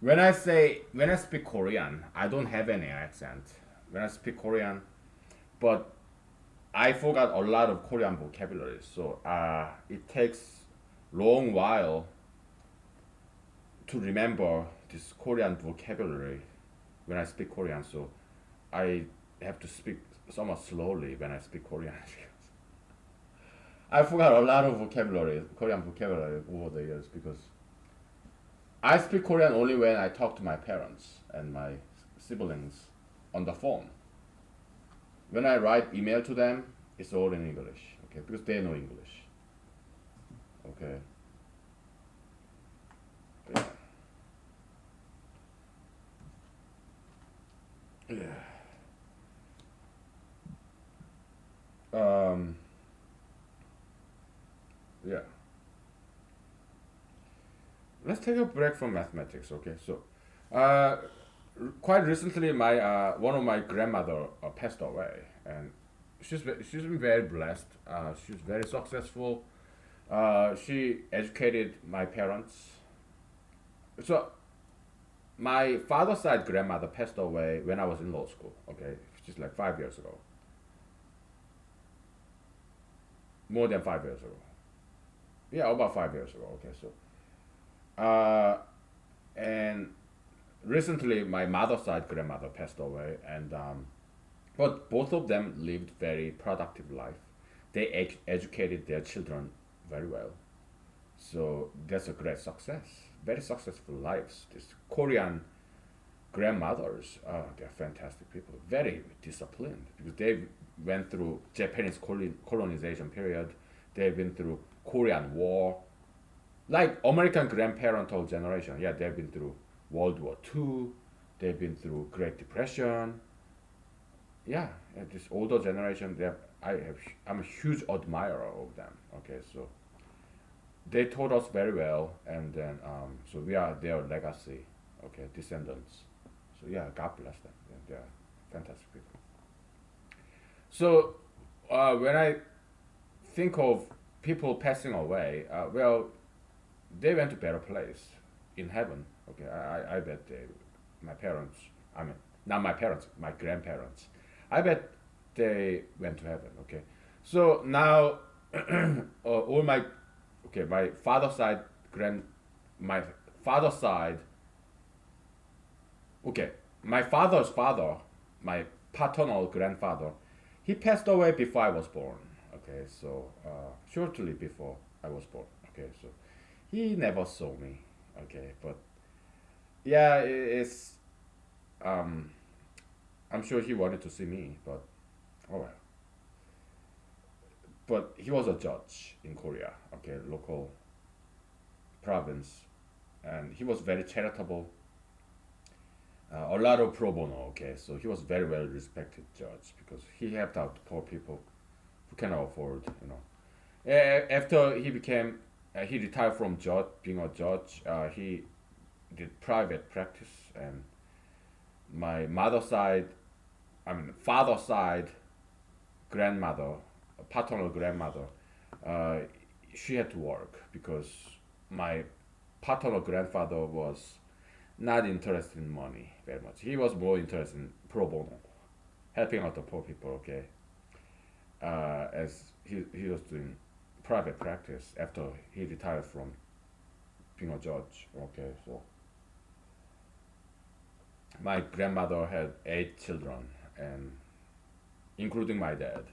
A: when I speak Korean, I don't have any accent. When I speak Korean, but I forgot a lot of Korean vocabulary, so it takes long while to remember this Korean vocabulary when I speak Korean. So I have to speak somewhat slowly when I speak Korean. I forgot a lot of vocabulary, Korean vocabulary over the years because I speak Korean only when I talk to my parents and my siblings on the phone. When I write email to them, it's all in English, okay, because they know English, okay. But yeah. Um, yeah. Let's take a break from mathematics, okay? So, uh, quite recently, my one of my grandmother passed away, and she's been very blessed. She's very successful. She educated my parents. So my father's side grandmother passed away when I was in law school. Okay, just like 5 years ago, more than 5 years ago. Yeah, about 5 years ago. Okay, so and recently my mother's side grandmother passed away, and but both of them lived very productive life. They educated their children very well. So that's a great success. Very successful lives. These Korean grandmothers, they're fantastic people. Very disciplined because they went through Japanese colonization period. They've been through Korean War. Like American grandparental generation, yeah, they've been through World War II. They've been through Great Depression. Yeah, this older generation, I'm a huge admirer of them. Okay, so they taught us very well, and then so we are their legacy, okay, descendants. So yeah, God bless them. Yeah, they are fantastic people. So when I think of people passing away, well, they went to better place in heaven. Okay, I bet my parents. I mean, not my parents, my grandparents. I bet they went to heaven. Okay, so now all my okay, my father's side, okay, my father's father, my paternal grandfather, he passed away before I was born. Okay, so shortly before I was born. Okay, so he never saw me. Okay, but yeah, it's um, I'm sure he wanted to see me, but oh well. But he was a judge in Korea. Okay, local province, and he was very charitable. A lot of pro bono. Okay, so he was very well respected judge because he helped out poor people who cannot afford. After he retired from judge being a judge. He did private practice, and my mother side, I mean father side grandmother, paternal grandmother, uh, she had to work because my paternal grandfather was not interested in money very much. He was more interested in pro bono, helping out the poor people. Okay, as he was doing private practice after he retired from being a judge. Okay, so my grandmother had 8 children, and including my dad,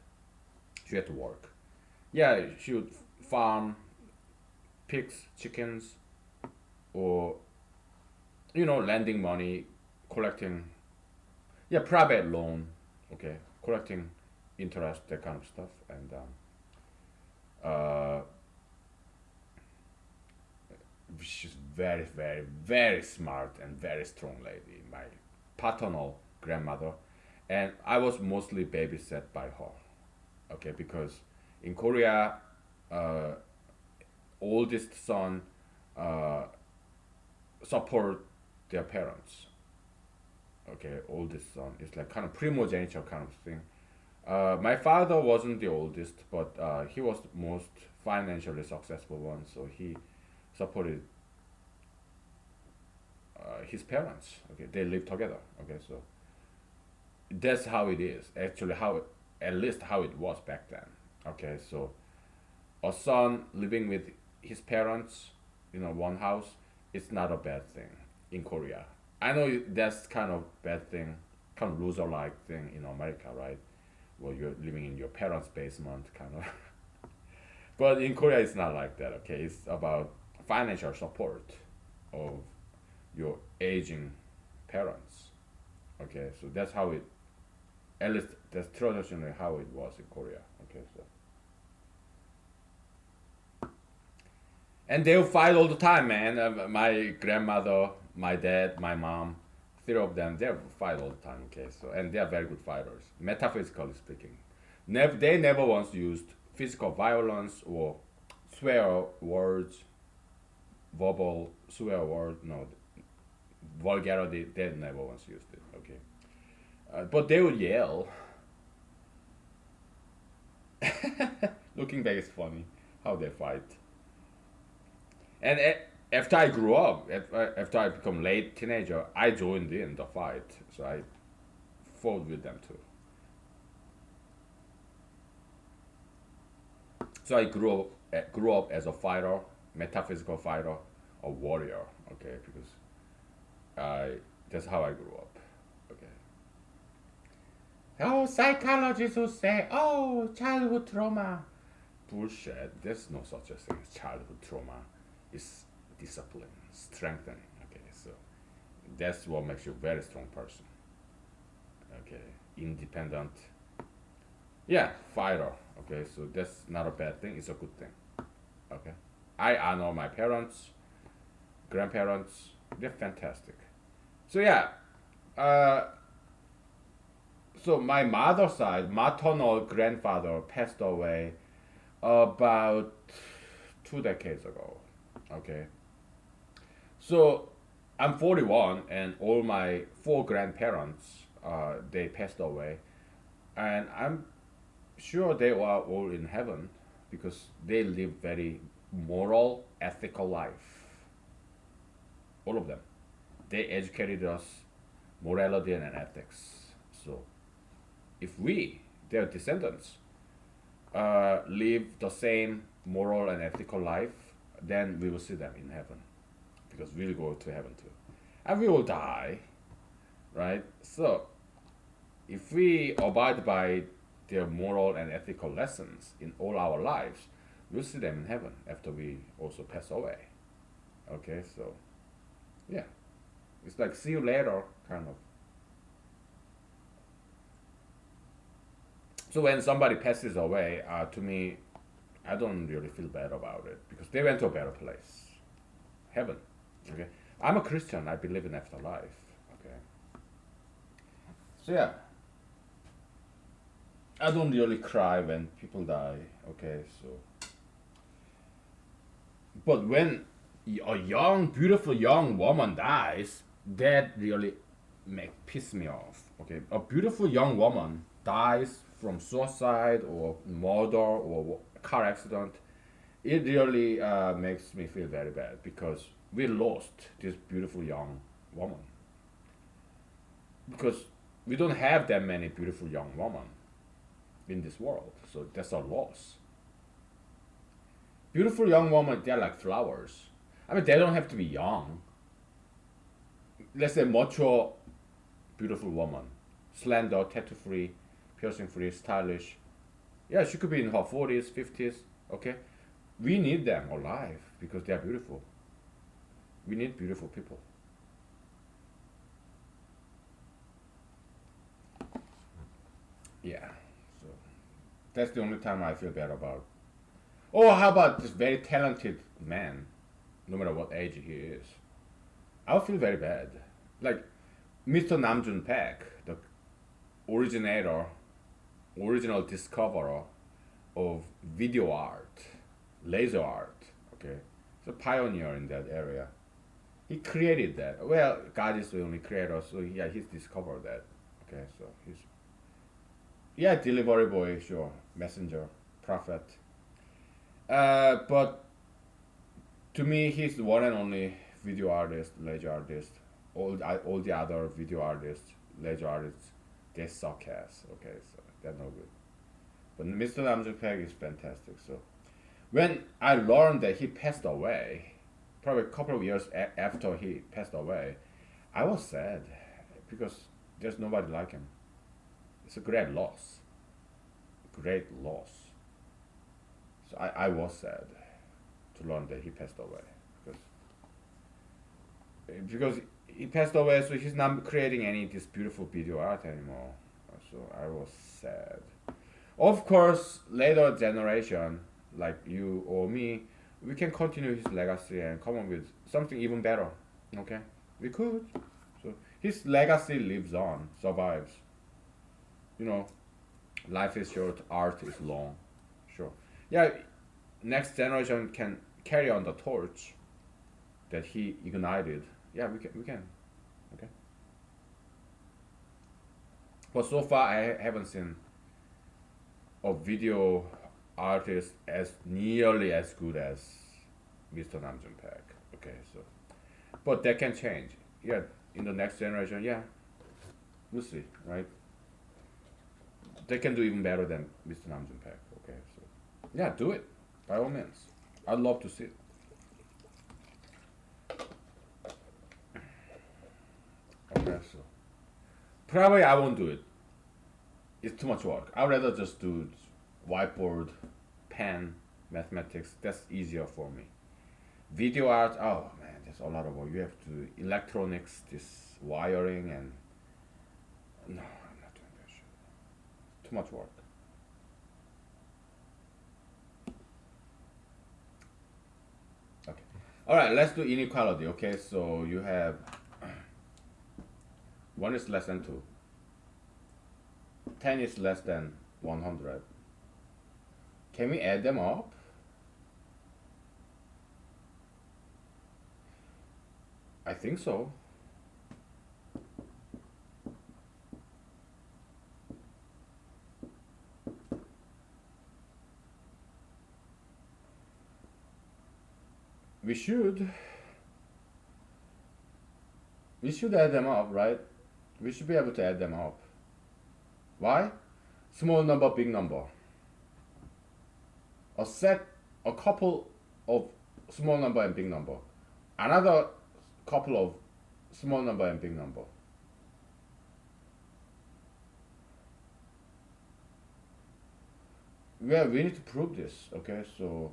A: she had to work. Yeah, she would farm pigs, chickens, or lending money, collecting, yeah, private loan, okay, collecting interest, that kind of stuff, and uh, she's very, very, very smart and very strong lady. My paternal grandmother, and I was mostly babysat by her. Okay, because in Korea, uh, oldest son uh, support their parents. Okay, oldest son. It's like kind of primogeniture kind of thing. My father wasn't the oldest, but he was the most financially successful one, so he supported his parents. Okay, they live together. Okay, so that's how it is. Actually, at least how it was back then. Okay, so a son living with his parents, one house, it's not a bad thing in Korea. I know that's kind of bad thing, kind of loser-like thing in America, right? Well, you're living in your parents' basement, kind of. But in Korea, it's not like that. Okay, it's about financial support of your aging parents. Okay, so that's how it. At least that's traditionally how it was in Korea. Okay, so. And they'll fight all the time, man. My grandmother, my dad, my mom, three of them, they fight all the time. Okay, so and they are very good fighters, metaphysically speaking. They never once used physical violence or swear words, verbal swear word. No, vulgarity. They never once used it. Okay, but they would yell. Looking back, it's funny how they fight. And after I grew up, after I become late teenager, I joined in the fight. So I fought with them too. So I grew up as a fighter, metaphysical fighter, a warrior. Okay, because I that's how I grew up. Okay. Oh, psychologists who say, oh, childhood trauma. Bullshit. There's no such a thing as childhood trauma. It's discipline, strengthening. Okay, so that's what makes you a very strong person. Okay, independent. Yeah, fighter. Okay, so that's not a bad thing. It's a good thing. Okay, I honor my parents, grandparents. They're fantastic. So yeah, uh, so my mother's side, maternal grandfather passed away about 2 decades ago. Okay, so I'm 41, and all my four grandparents they passed away, and I'm sure they are all in heaven because they live very moral, ethical life. All of them, they educated us morality and ethics. So if we, their descendants, live the same moral and ethical life, then we will see them in heaven because we'll go to heaven too. And we will die, right? So if we abide by their moral and ethical lessons in all our lives, we'll see them in heaven after we also pass away. Okay, so yeah, it's like see you later, kind of. So when somebody passes away, to me, I don't really feel bad about it because they went to a better place, heaven. Okay, I'm a Christian. I believe in afterlife. Okay, so yeah, I don't really cry when people die. Okay, so but when a young, beautiful young woman dies, that really piss me off. Okay, a beautiful young woman dies from suicide or murder or car accident. It really makes me feel very bad because we lost this beautiful young woman. Because we don't have that many beautiful young women in this world, so that's a loss. Beautiful young women, they're like flowers. I mean, they don't have to be young. Let's say mature, beautiful woman, slender, tattoo free, piercing free, stylish. Yeah, she could be in her 40s, 50s. Okay, we need them alive because they are beautiful. We need beautiful people. Yeah. So That's the only time I feel bad about. Or how about this very talented man, no matter what age he is? I'll feel very bad. Like Mr. Namjoon Paik, the originator, original discoverer of video art, laser art. Okay, he's a pioneer in that area. He created that. Well, God is the only creator, so yeah, he's discovered that. Okay, so he's yeah, delivery boy, sure, messenger, prophet. But to me, he's the one and only video artist, laser artist. All the other video artists, laser artists, they suck ass. Okay, so they're no good. But Mr. Namjoon Paik is fantastic. So when I learned that he passed away, probably a couple of years after he passed away, I was sad because there's nobody like him. It's a great loss. Great loss. So I was sad to learn that he passed away because he passed away, so he's not creating any this beautiful video art anymore. So I was sad. Of course, later generation like you or me, we can continue his legacy and come up with something even better. Okay, we could. So his legacy lives on, survives. You know, life is short, art is long. Sure. Yeah, next generation can carry on the torch that he ignited. Yeah, we can. Okay. But so far, I haven't seen a video artist as nearly as good as Mr. Namjoon Paik. Okay, so but that can change. Yeah, in the next generation, yeah, we'll see, right? They can do even better than Mr. Namjoon Paik. Okay, so yeah, do it by all means. I'd love to see it. Okay, so probably I won't do it. It's too much work. I'd rather just do whiteboard, pen, mathematics. That's easier for me. Video art, oh man, there's a lot of work. You have to do electronics, this wiring, and no, I'm not doing that shit. Too much work. Okay. All right, let's do inequality. Okay, so you have 1 is less than 2. 10 is less than 100. Can we add them up? I think so. We should. We should add them up, right? We should be able to add them up. Why? Small number, big number. A couple of small number and big number. Another couple of small number and big number. Yeah, we need to prove this, okay? So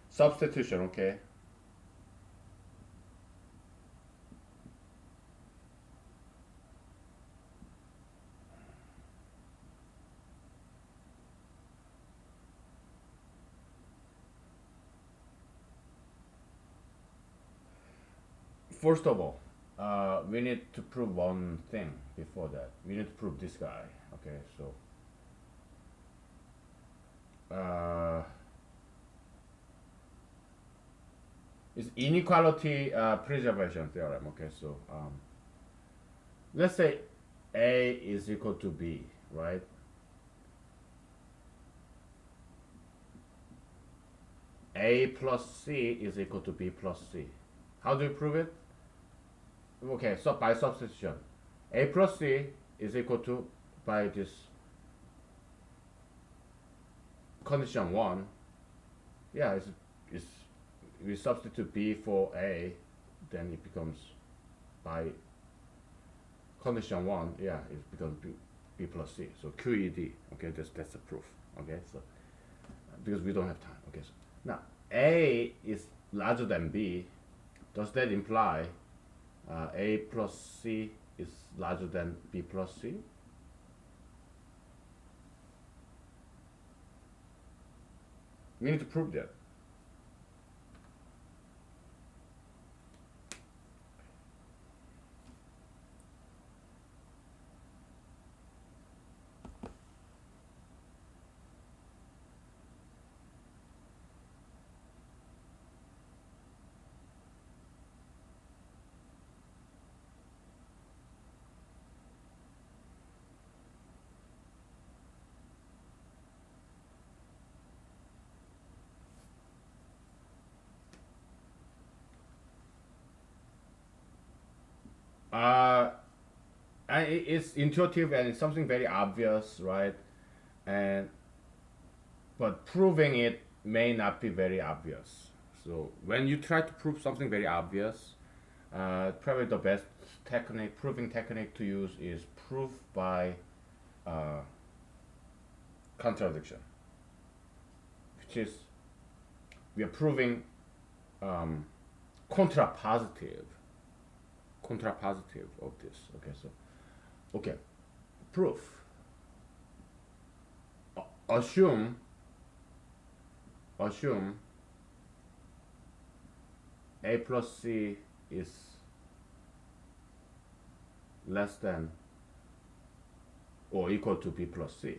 A: substitution, okay? First of all, we need to prove one thing before that. We need to prove this guy, okay? So It's inequality preservation theorem. Okay, so let's say A is equal to B, right? A plus C is equal to B plus C. How do you prove it? Okay, so by substitution, A plus C is equal to, by this condition 1, yeah, it's we substitute B for A, then it becomes, by condition 1, yeah, it becomes B plus C. So QED, okay, that's the proof. Okay, so because we don't have time. Okay, so now A is larger than B. Does that imply A plus C is larger than B plus C? We need to prove that. Uh, and it's intuitive and it's something very obvious, right? And but proving it may not be very obvious. So when you try to prove something very obvious, probably the best proving technique to use is proof by uh, contradiction, which is we are proving um, contrapositive of this. Okay, so okay, proof. Assume A plus C is less than or equal to B plus C.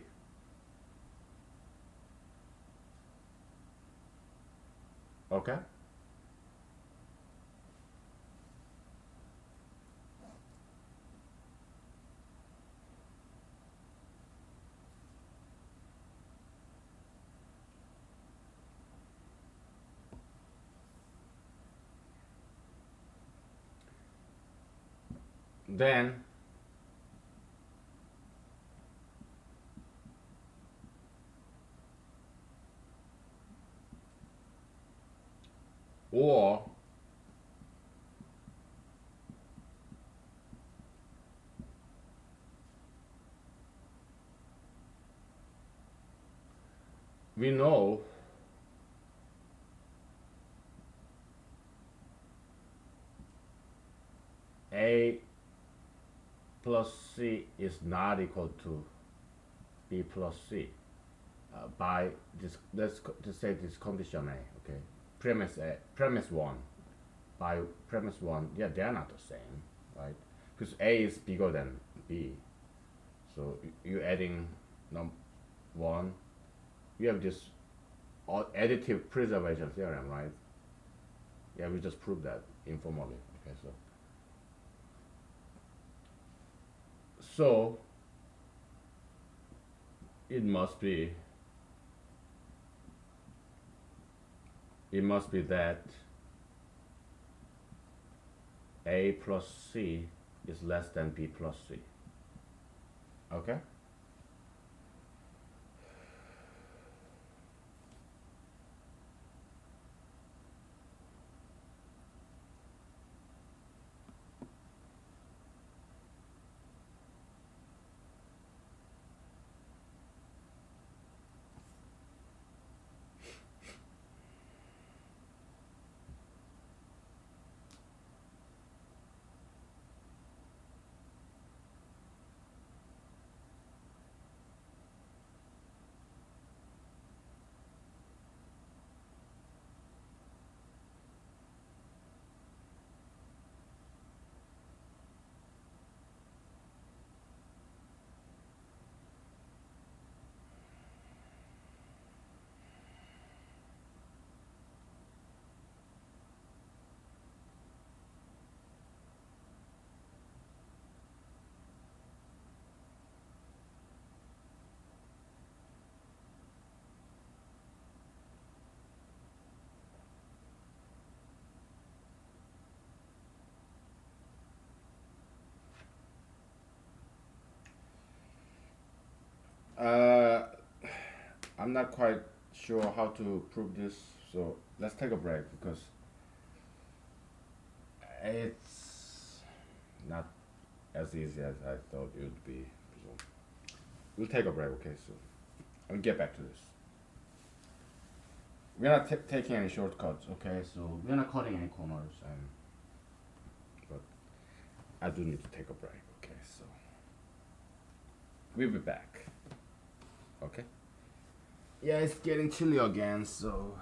A: Okay? Then or we know A plus C is not equal to B plus C by this. Let's just say this condition A. Okay, premise 1. By premise 1, yeah, they are not the same, right? Because A is bigger than B, so you adding num 1. You have this additive preservation theorem, right? Yeah, we just proved that informally. Okay, so it must be that A plus C is less than B plus C. Okay? I'm not quite sure how to prove this, so let's take a break because it's not as easy as I thought it would be. So we'll take a break, okay? So I'll get back to this. We're not taking any shortcuts, okay? So we're not cutting any corners, and but I do need to take a break, okay? So we'll be back, okay? Yeah, it's getting chilly again, so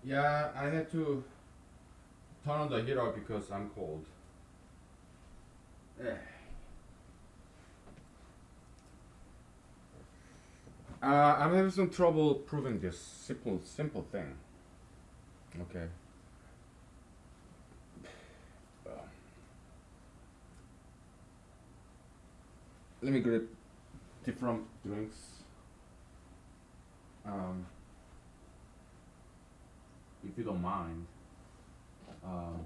A: yeah, I had to turn on the heater because I'm cold. Eh. I'm having some trouble proving this simple thing. Okay. Let me grab different drinks. If you don't mind. Um,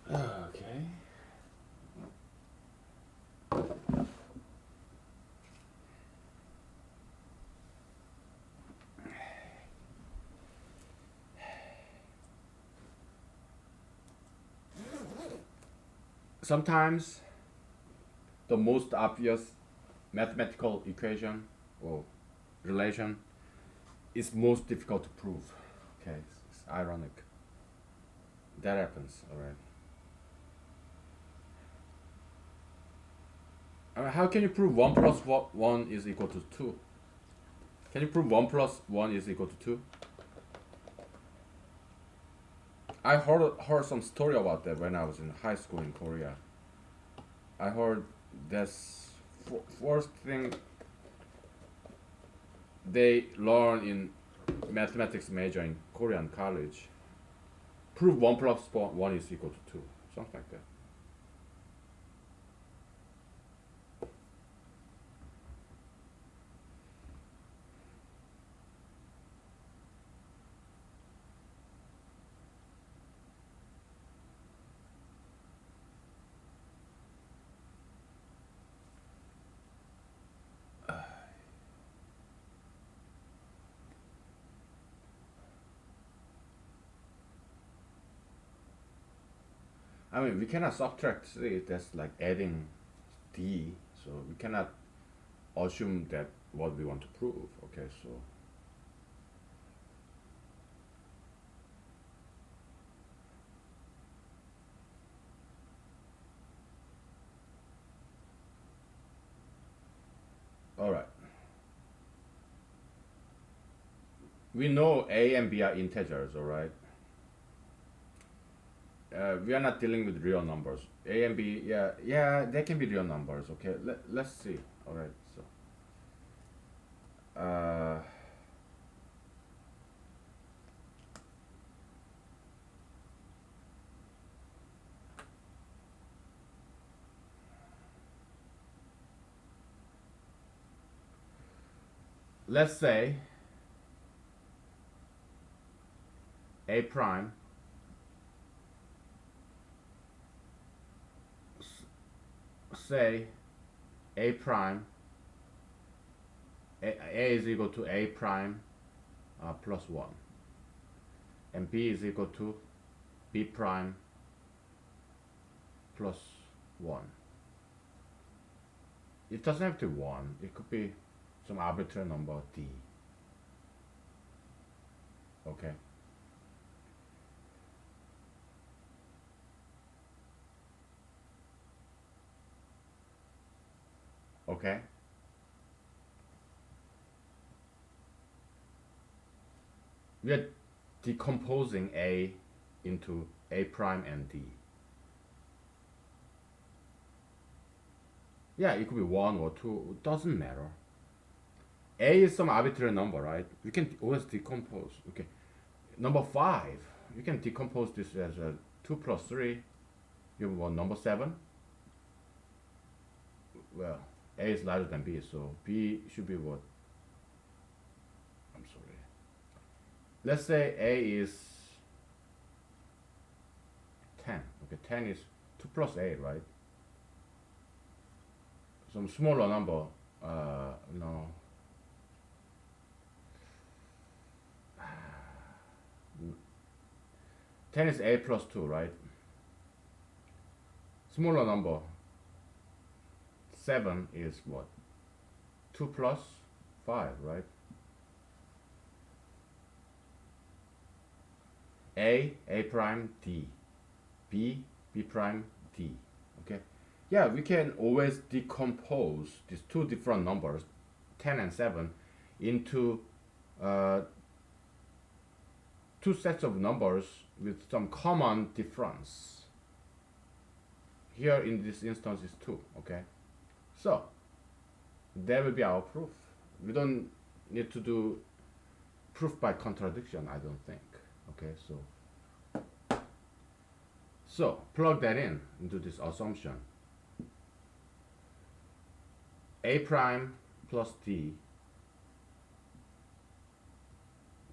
A: okay. Sometimes the most obvious mathematical equation or relation is most difficult to prove. Okay, it's ironic. That happens, alright. How can you prove 1 plus 1 is equal to 2? Can you prove 1 plus 1 is equal to 2? I heard some story about that when I was in high school in Korea. I heard this first thing they learn in mathematics major in Korean college. Prove 1 plus 1 is equal to 2. Something like that. I mean, we cannot subtract 3, that's like adding d, so we cannot assume that what we want to prove. Okay, so alright. We know a and b are integers, alright? We are not dealing with real numbers. A and b, yeah, they can be real numbers. Okay, let's see. All right, so let's say a prime say a prime a is equal to a prime plus 1, and b is equal to b prime plus 1. It doesn't have to be 1, it could be some arbitrary number d. Okay, okay, we are decomposing a into a prime and d. Yeah, it could be 1 or 2, it doesn't matter. A is some arbitrary number, right? We can always decompose. Okay, number 5, you can decompose this as a 2 plus 3. You have what, number 7? Well, A is larger than B, so B should be what? I'm sorry. Let's say A is 10. Okay, 10 is 2 plus 8, right? Some smaller number, no. Ten is A plus 2, right? Smaller number, 7 is what? 2 plus 5, right? A prime, D. B prime, D. Okay? Yeah, we can always decompose these two different numbers, 10 and 7, into two sets of numbers with some common difference. Here in this instance is 2, okay? So, that will be our proof. We don't need to do proof by contradiction, I don't think. Okay, so plug that in into this assumption. A prime plus D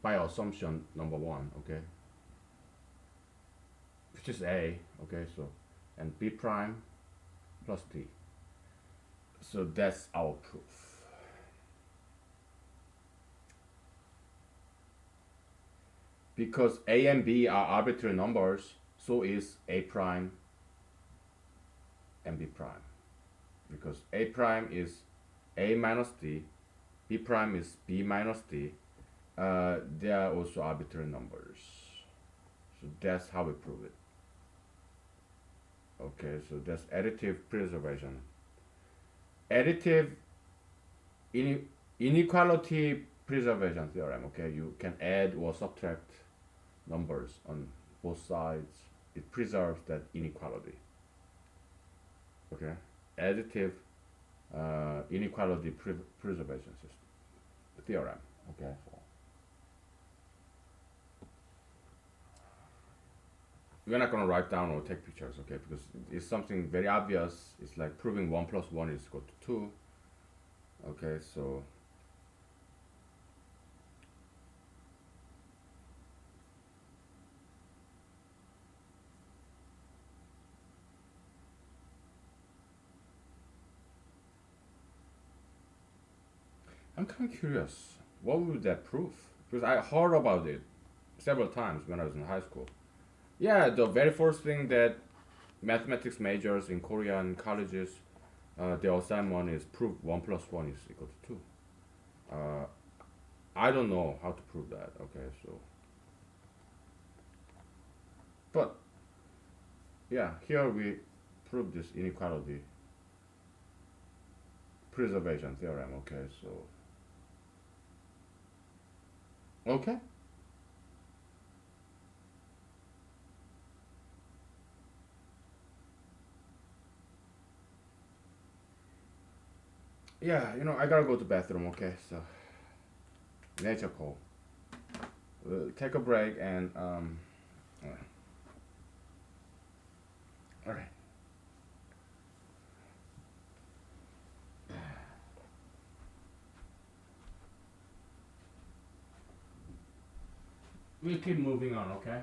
A: by assumption number one, okay, which is A, okay, so, and B prime plus D. So that's our proof. Because A and B are arbitrary numbers, so is A prime and B prime. Because A prime is A minus D, B prime is B minus D. They are also arbitrary numbers. So that's how we prove it. Okay, so that's additive preservation. Additive inequality preservation theorem. Okay, you can add or subtract numbers on both sides. It preserves that inequality. Okay, additive inequality preservation system theorem. Okay. We're not gonna write down or take pictures, okay? Because it's something very obvious. It's like proving 1 plus 1 is equal to 2. Okay, so I'm kind of curious. What would that prove? Because I heard about it several times when I was in high school. Yeah, the very first thing that mathematics majors in Korean colleges, their assignment is prove 1 plus 1 is equal to 2. Uh, I don't know how to prove that. Okay, so but yeah, here we prove this inequality preservation theorem. Okay, so okay. Yeah, I gotta go to bathroom. Okay, so nature call. We'll take a break and all right. We'll keep moving on. Okay.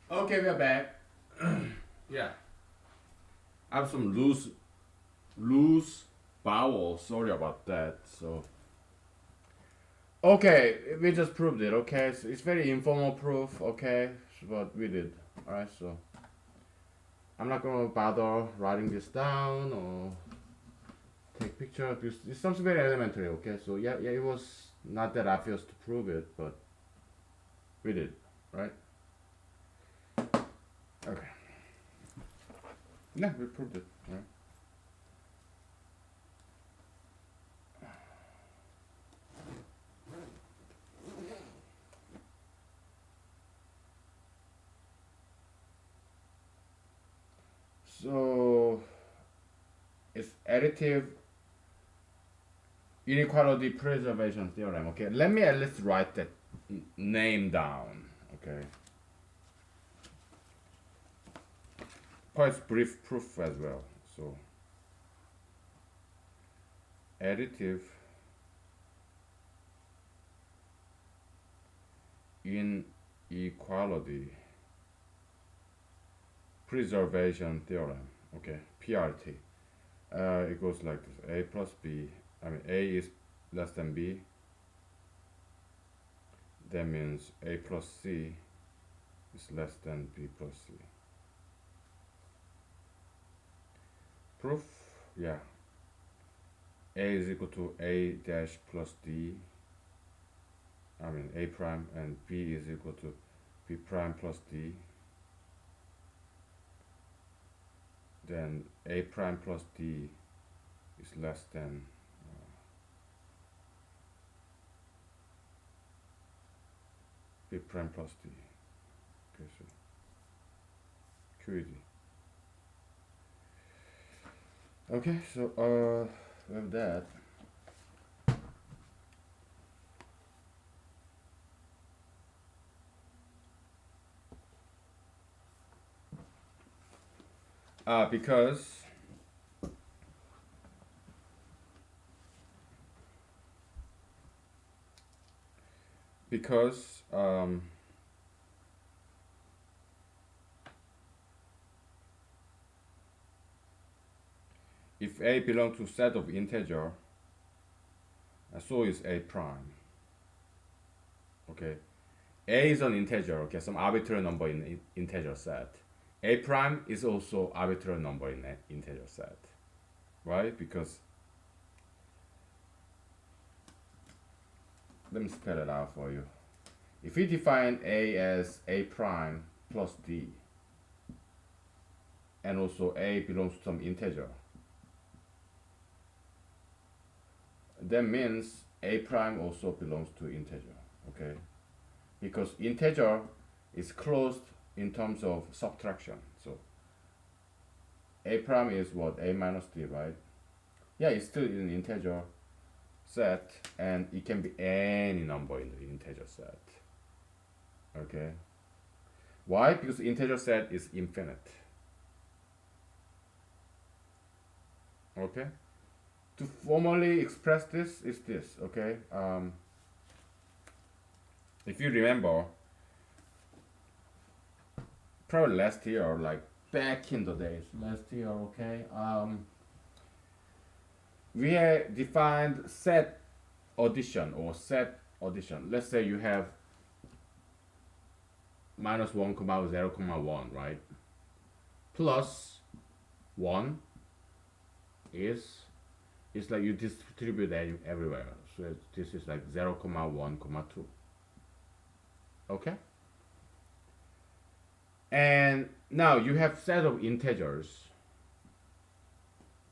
A: Okay, we're back. Yeah, I have some loose vowels. Sorry about that. So okay, we just proved it. Okay, so it's very informal proof. Okay, but we did. All right, so I'm not gonna bother writing this down or take picture because it's something very elementary. Okay, so yeah, it was not that obvious to prove it, but we did. Right? Okay. Yeah, we proved it. Right? So it's additive inequality preservation theorem. Okay, let me at least write that name down. Okay, quite brief proof as well. So additive inequality preservation theorem. Okay, PRT. It goes like this: A plus B. I mean, A is less than B. That means A plus C is less than B plus C. Proof? Yeah. A is equal to A dash plus D. I mean A prime, and B is equal to B prime plus D. Then A prime plus D is less than B prime plus D. Okay, so QED. Okay, so with that, because because if A belongs to set of integer, so is A prime. Okay, A is an integer. Okay, some arbitrary number in integer set. A prime is also arbitrary number in an integer set, right? Because let me spell it out for you. If we define A as A prime plus D, and also A belongs to some integer, that means A prime also belongs to integer, okay? Because integer is closed in terms of subtraction. So A prime is what? A minus D, right? Yeah, it's still an integer set, and it can be any number in the integer set, okay? Why? Because integer set is infinite, okay? To formally express this is this, okay? If you remember, probably last year, or like back in the days, last year, okay? We had defined set addition or set addition. Let's say you have minus 1 comma 0 comma 1, right? Plus 1 is it's like you distribute everywhere. So this is like 0 comma 1 comma 2. Okay? And now you have set of integers,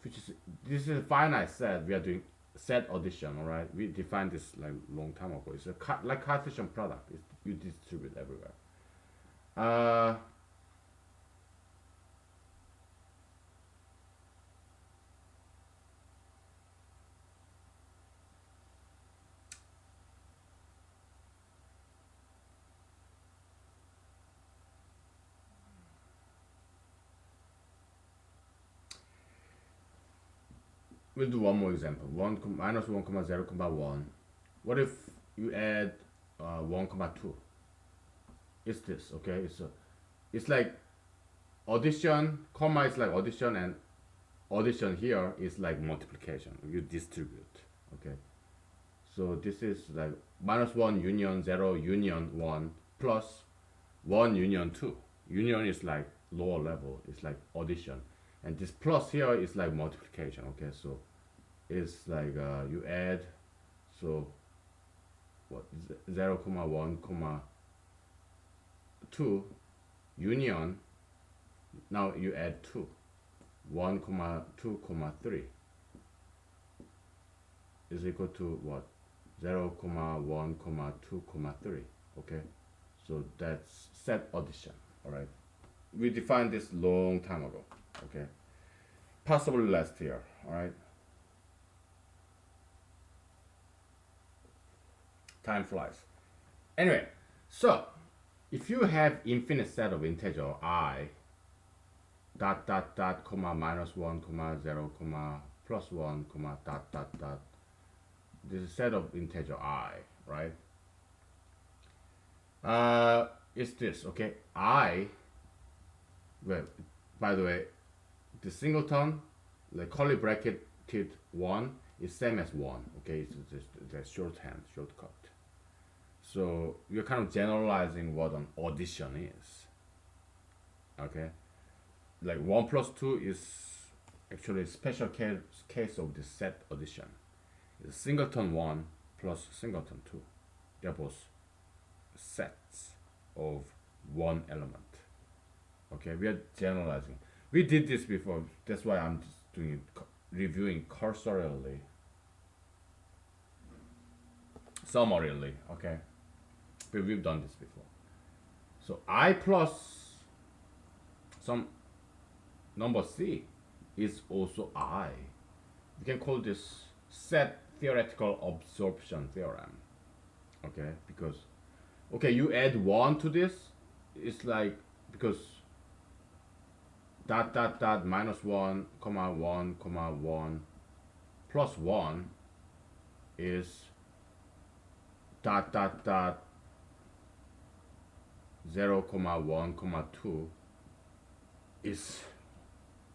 A: which is this is a finite set. We are doing set addition, all right? We defined this like long time ago. It's a like Cartesian product. You distribute everywhere. Uh, we'll do one more example. Minus 1 comma 0 comma 1. What if you add 1 comma 2? It's this, okay? it's like addition, comma is like addition, and addition here is like multiplication. You distribute. Okay. So this is like minus 1 union 0 union 1 plus 1 union 2. Union is like lower level, it's like addition. And this plus here is like multiplication. Okay, so it's like you add, so what, 0 comma 1 comma 2 union, now you add 2, 1 comma 2 comma 3 is equal to what, 0 comma 1 comma 2 comma 3. Okay, so that's set addition. All right, we defined this long time ago. Okay, possibly last year. All right, time flies. Anyway, so if you have infinite set of integer I dot dot dot comma minus 1 comma 0 comma plus 1 comma dot dot dot, this is set of integer I, right? It's this. Okay, I, well, by the way, the singleton, the curly bracketed 1 is same as 1. Okay, it's just the shorthand, shortcut. So we're kind of generalizing what an addition is. Okay, like 1 plus 2 is actually a special case of the set addition. It's singleton 1 plus singleton 2. They're both sets of one element. Okay, we are generalizing. We did this before. That's why I'm just doing it, reviewing cursorily, summarily. Okay, but we've done this before. So I plus some number C is also I. We can call this set theoretical absorption theorem. Okay, because okay, you add 1 to this, it's like, because dot dot dot minus 1 comma 1 comma 1 plus 1 is dot dot dot 0 comma 1 comma 2 is,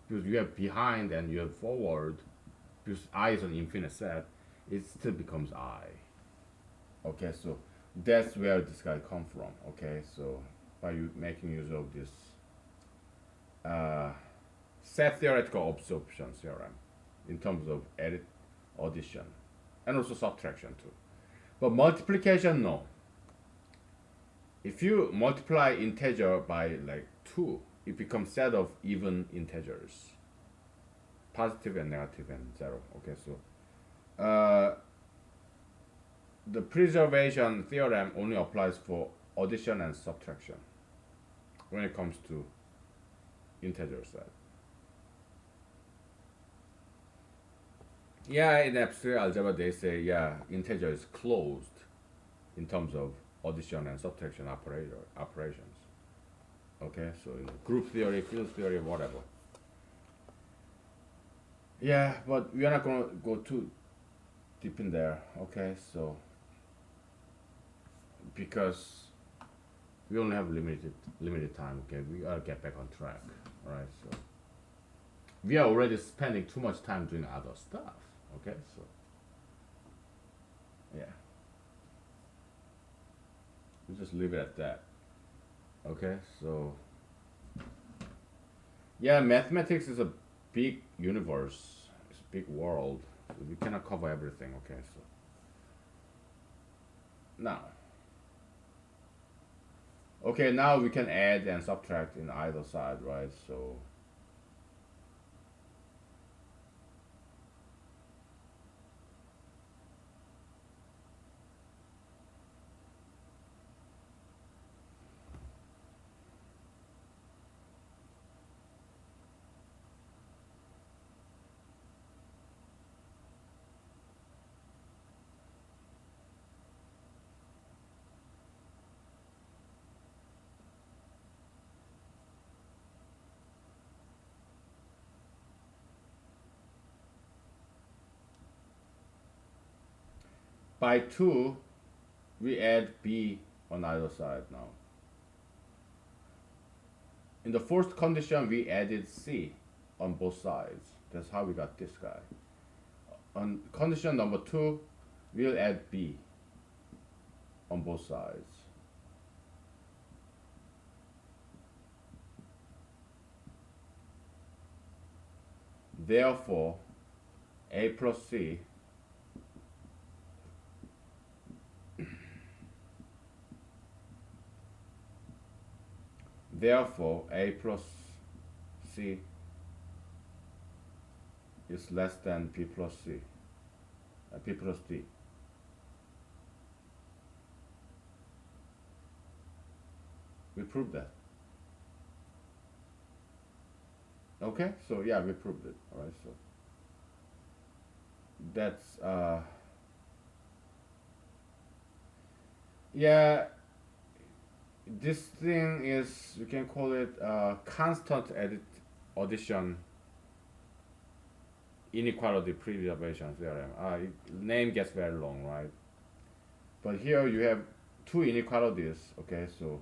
A: because you have behind and you have forward, because I is an infinite set, it still becomes I. Okay, so that's where this guy come from. Okay, so by you making use of this set theoretical absorption theorem in terms of addition and also subtraction too. But multiplication, no. If you multiply integer by like 2, it becomes set of even integers, positive and negative and 0. Okay, so the preservation theorem only applies for addition and subtraction when it comes to integer set. Yeah, in abstract algebra they say, yeah, integer is closed in terms of addition and subtraction operations. Okay, so in group theory, field theory, whatever. Yeah, but we are not gonna go too deep in there. Okay, so because we only have limited time. Okay, we gotta get back on track. All right, so we are already spending too much time doing other stuff. Okay, so yeah, we just leave it at that. Okay, so yeah, mathematics is a big universe. It's a big world. So we cannot cover everything. Okay, so now. Okay, now we can add and subtract in either side, right? So by 2, we add b on either side now. In the first condition, we added C on both sides. That's how we got this guy. On condition number 2, we'll add B on both sides. Therefore, A plus C therefore A plus C is less than P plus C, P plus D. We proved that. Okay, so yeah, we proved it. All right, so that's yeah. This thing is, you can call it constant addition inequality preservation theorem. Name gets very long, right? But here you have two inequalities. Okay, so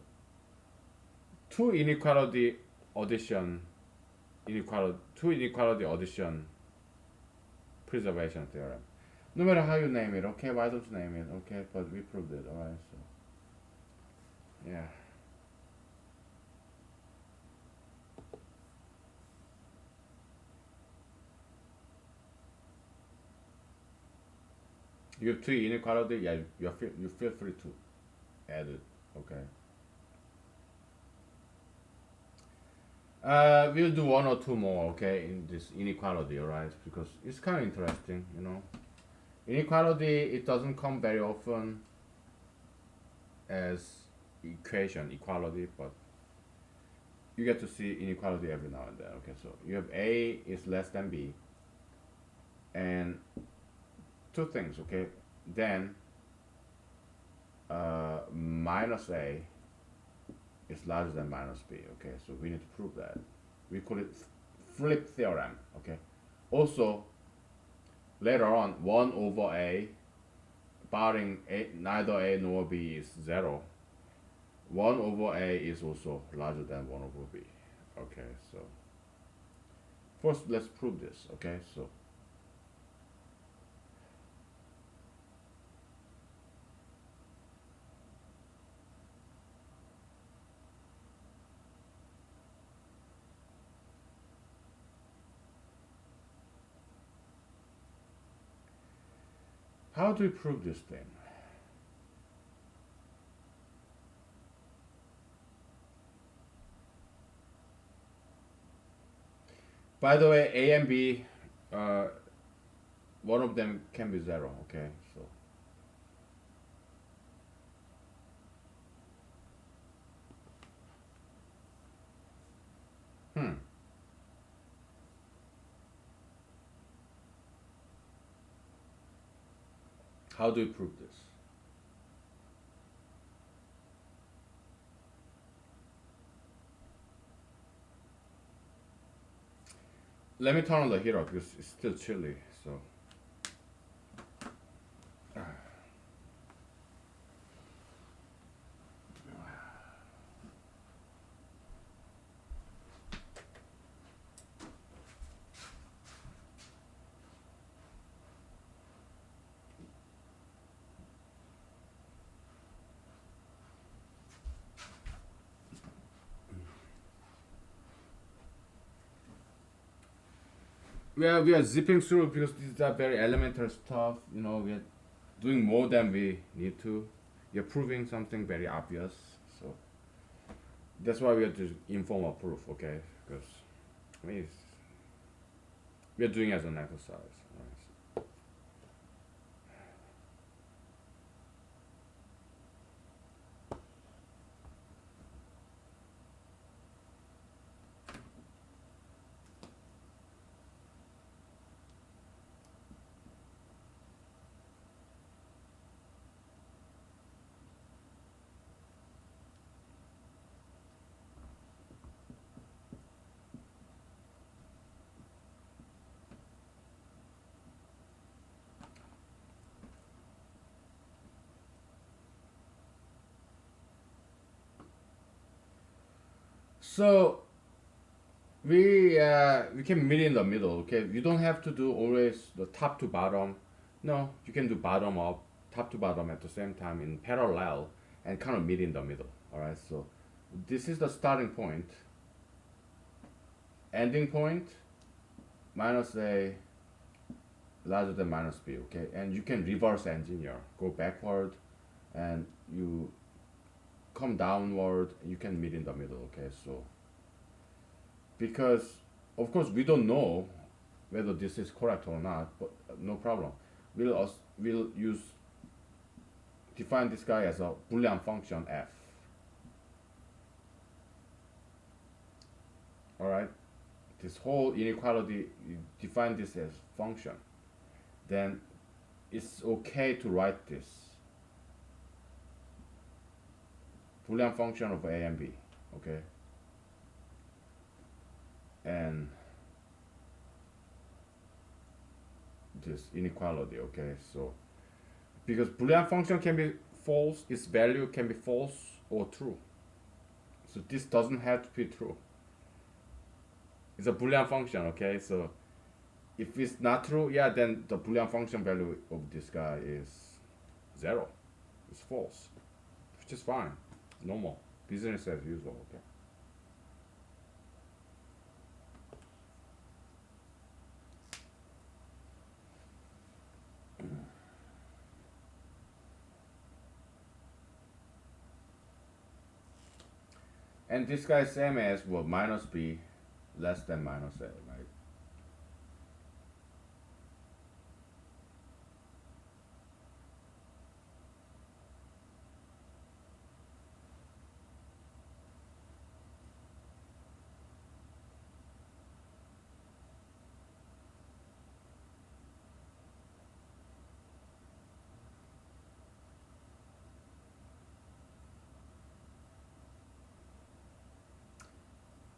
A: two inequality addition preservation theorem. No matter how you name it, okay, why don't you name it? Okay, but we proved it. All right, so yeah. You have two inequality, yeah, you feel free to add it, okay. We'll do one or two more, okay, in this inequality, alright, because it's kind of interesting, you know. Inequality, it doesn't come very often as equality, but you get to see inequality every now and then, okay. So you have A is less than B, and two things, okay. Then minus A is larger than minus B, okay. So we need to prove that. We call it flip theorem, okay. Also, later on, 1 over A, barring neither A nor B is 0, 1 over A is also larger than 1 over B, okay. So first let's prove this, okay. So how do we prove this thing? By the way, A and B, one of them can be 0, okay. So how do we prove this? Let me turn on the heater because it's still chilly. So we are zipping through because these are very elementary stuff. You know, we are doing more than we need to. You're proving something very obvious. So that's why we are doing informal proof, okay? Because I mean, we are doing it as an exercise. Right? So We can meet in the middle. Okay, you don't have to do always the top to bottom. No, you can do bottom up, top to bottom at the same time in parallel, and kind of meet in the middle. All right, so this is the starting point. Ending point minus a larger than minus b. Okay, and you can reverse engineer, go backward, and you come downward. You can meet in the middle. Okay, so because of course we don't know whether this is correct or not, but no problem. We'll use define this guy as a Boolean function f. All right, this whole inequality, you define this as function, then it's okay to write this Boolean function of a and b. Okay, and this inequality. Okay, so because Boolean function can be false, its value can be false or true, so this doesn't have to be true. It's a Boolean function. Okay, so if it's not true, yeah, then the Boolean function value of this guy is 0. It's false, which is fine. It's normal, business as usual. Okay. And this guy is same as what, minus b less than minus a, right?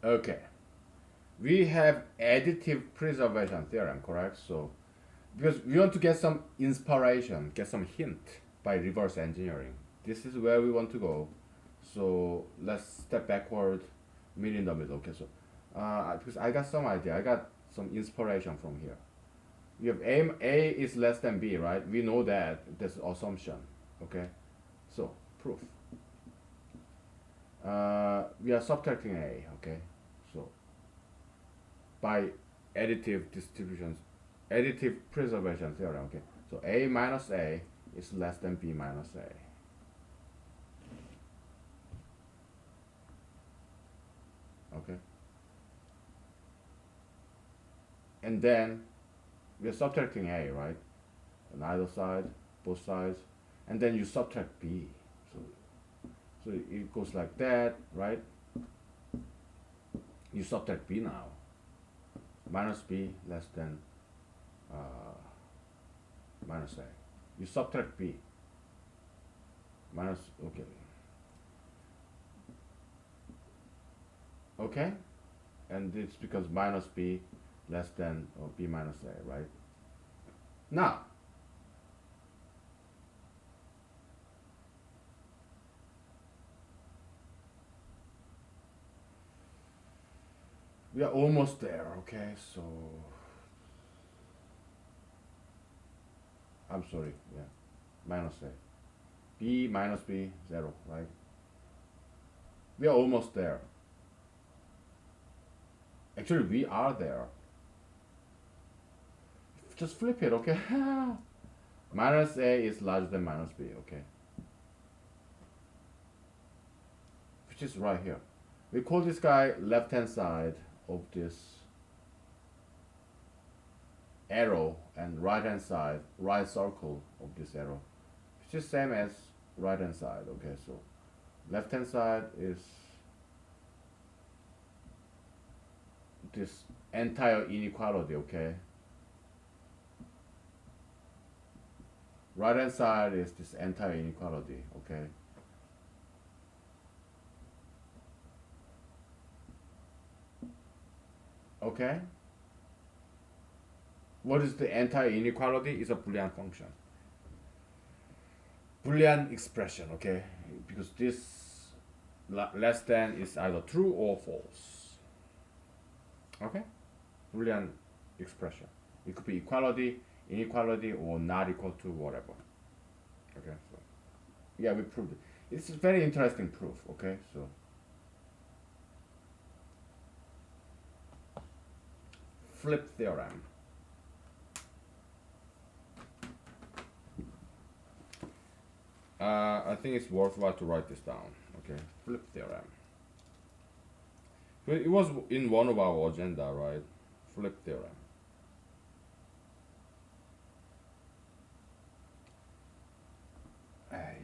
A: Okay, we have additive preservation theorem, correct? So because we want to get some inspiration, get some hint by reverse engineering. This is where we want to go. So let's step backward, meet in the middle. Okay, so because I got some idea, I got some inspiration from here. You have a is less than b, right? We know that. That's assumption. Okay, so proof. We are subtracting a. Okay, so by additive distributions, additive preservation theorem. Okay, so a minus a is less than b minus a. Okay, and then we are subtracting a, right, on either side, both sides, and then you subtract b. So it goes like that, right? You subtract b now. Minus b less than minus a. You subtract b. Minus, okay. Okay? And it's because minus b less than or b minus a, right? Now, we are almost there. Okay, so I'm sorry, yeah, minus a, b minus b 0, right? We are almost there. Actually, we are there. Just flip it, okay? Minus a is larger than minus b, okay? Which is right here. We call this guy left hand side of this arrow and right hand side, right circle of this arrow, which is same as right hand side. Okay, so left hand side is this entire inequality. Okay, right hand side is this entire inequality. Okay, okay. What is the entire inequality? Is a Boolean function. Boolean expression, okay? Because this less than is either true or false. Okay, Boolean expression. It could be equality, inequality, or not equal to whatever. Okay, so yeah, we proved it. It's a very interesting proof. Okay, so flip theorem. I think it's worthwhile to write this down. Okay, flip theorem. It was in one of our agenda, right? Flip theorem. Ay.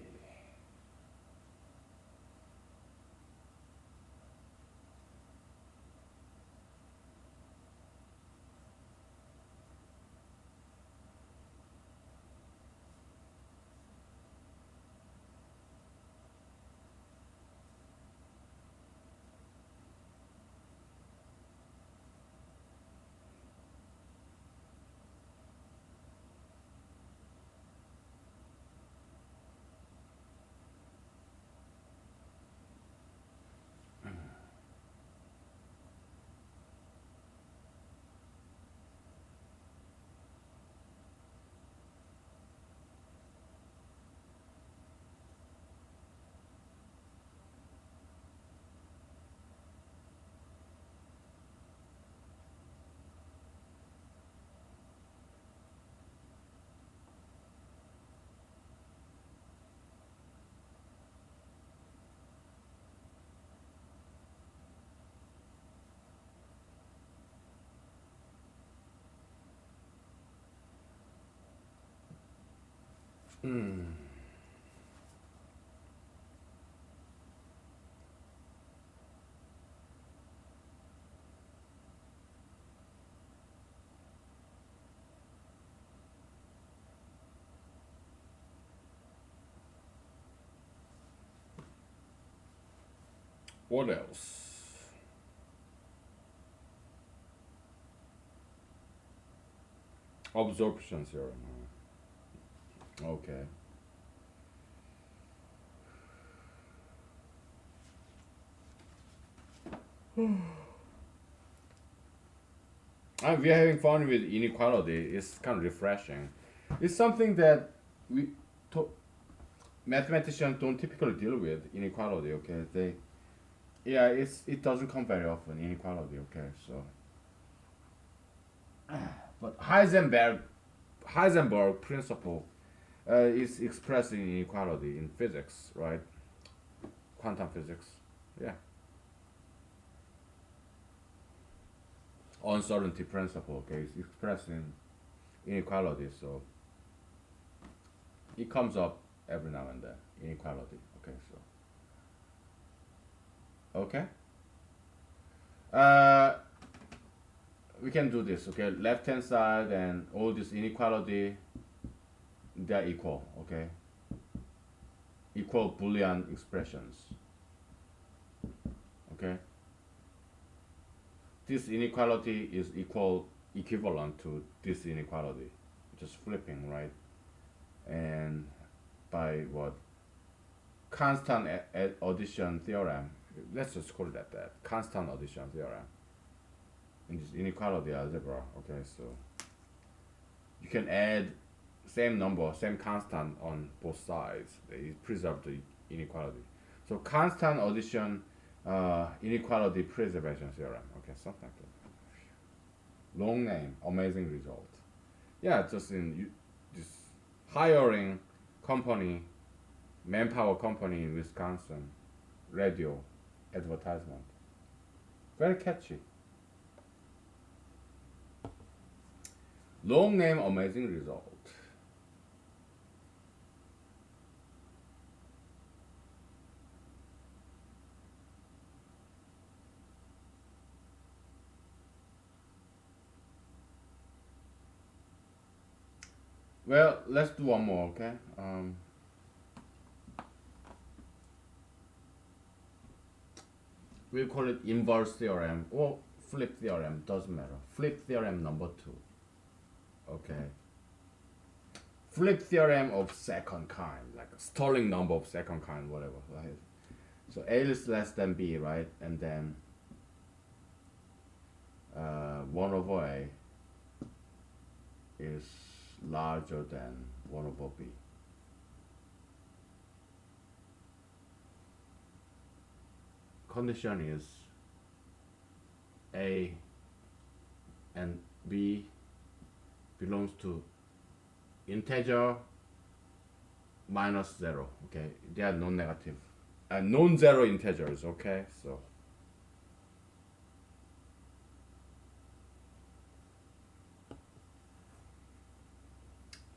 A: What else? Absorption theorem. Okay. We're having fun with inequality. It's kind of refreshing. It's something that we to- mathematicians don't typically deal with. Inequality. Okay. It doesn't come very often. Inequality. Okay. So, but Heisenberg principle is expressing inequality in physics, right? Quantum physics. Yeah. Uncertainty principle. Okay. It's expressing inequality. So it comes up every now and then. Inequality. Okay. So okay. Uh, we can do this. Okay. Left hand side and all this inequality, they're equal. Okay. Equal Boolean expressions. Okay. This inequality is equivalent to this inequality. Just flipping, right? And by what? Constant addition theorem. Let's just call it that. Constant addition theorem. In this inequality algebra. Okay, so you can add same number, same constant on both sides. It preserves the inequality. So constant addition, inequality preservation theorem. Okay, something like that. Long name, amazing result. Yeah, just in this hiring company, manpower company in Wisconsin, radio advertisement. Very catchy. Long name, amazing result. Well, let's do one more, okay? We'll call it inverse theorem or flip theorem, doesn't matter. Flip theorem number 2, okay? Flip theorem of second kind, like a Stirling number of second kind, whatever, right? So A is less than B, right? And then 1 over a is larger than 1 over b. Condition is a and b belongs to integer minus 0. Okay, they are non-negative and non-zero integers. Okay, so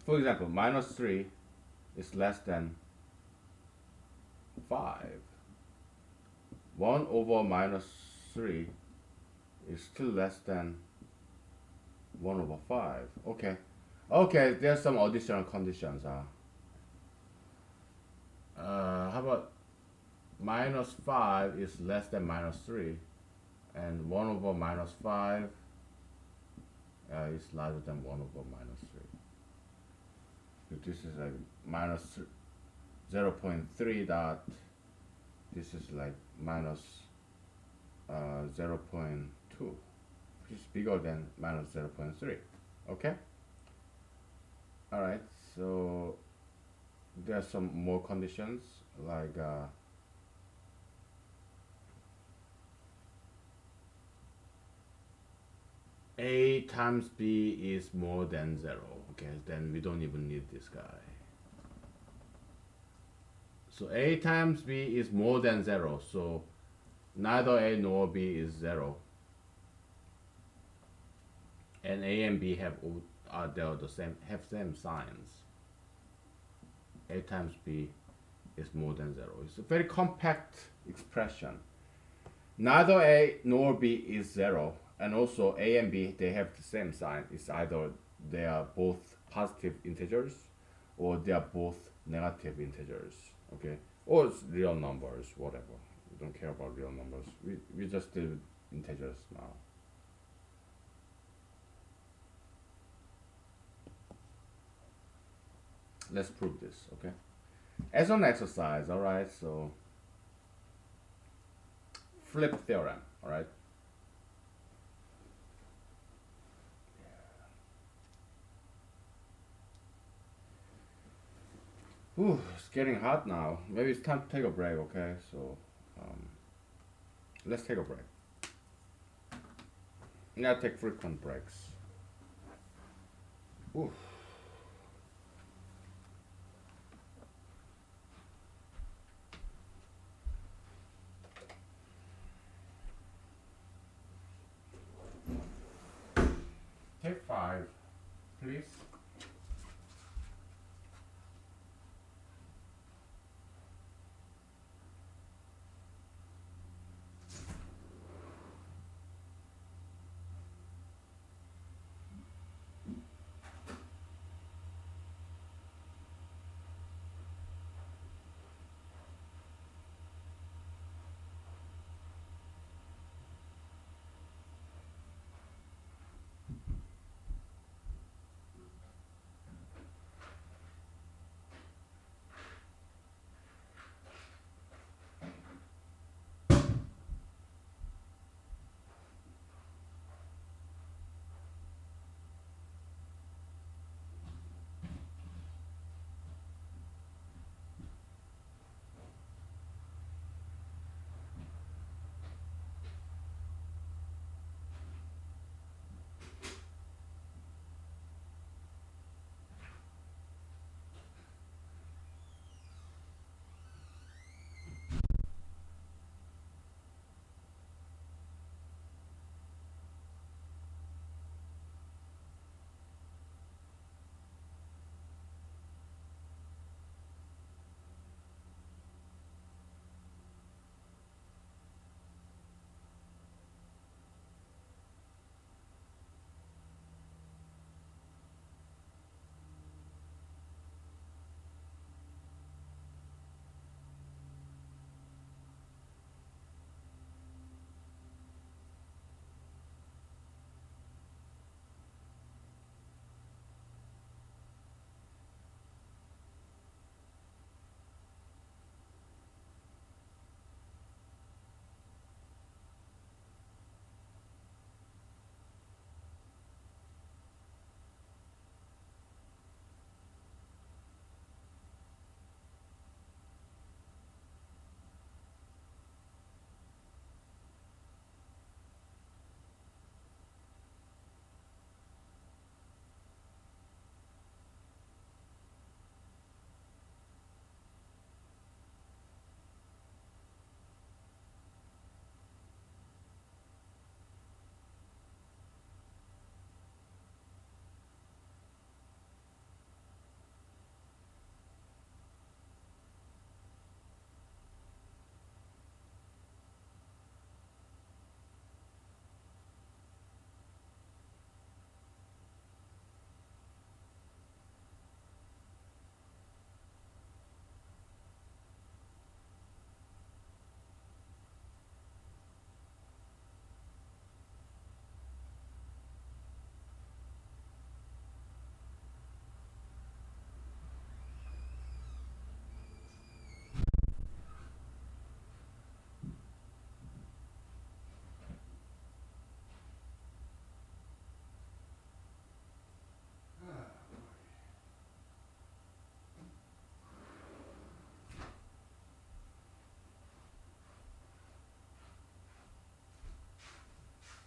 A: for example, minus 3 is less than 5. 1 over minus 3 is still less than 1 over 5. Okay. Okay, there's some additional conditions. How about minus 5 is less than minus 3, and 1 over minus 5 is larger than 1 over minus 3. So this is like minus 0.3 dot. This is like minus 0.2, which is bigger than minus 0.3. Okay? Alright, so there are some more conditions like a times b is more than 0. Okay, then we don't even need this guy. So a times b is more than 0, so neither a nor b is 0. And a and b have they're the same, have same signs. A times b is more than 0. It's a very compact expression. Neither a nor b is 0, and also a and b, they have the same sign. It's either they are both positive integers or they are both negative integers. Okay, or it's real numbers, whatever. We don't care about real numbers. We just deal with integers now. Let's prove this. Okay, as an exercise. All right, so flip theorem. All right. Ooh, it's getting hot now. Maybe it's time to take a break, okay? So, let's take a break. I'm gonna take frequent breaks. Ooh. Take 5, please.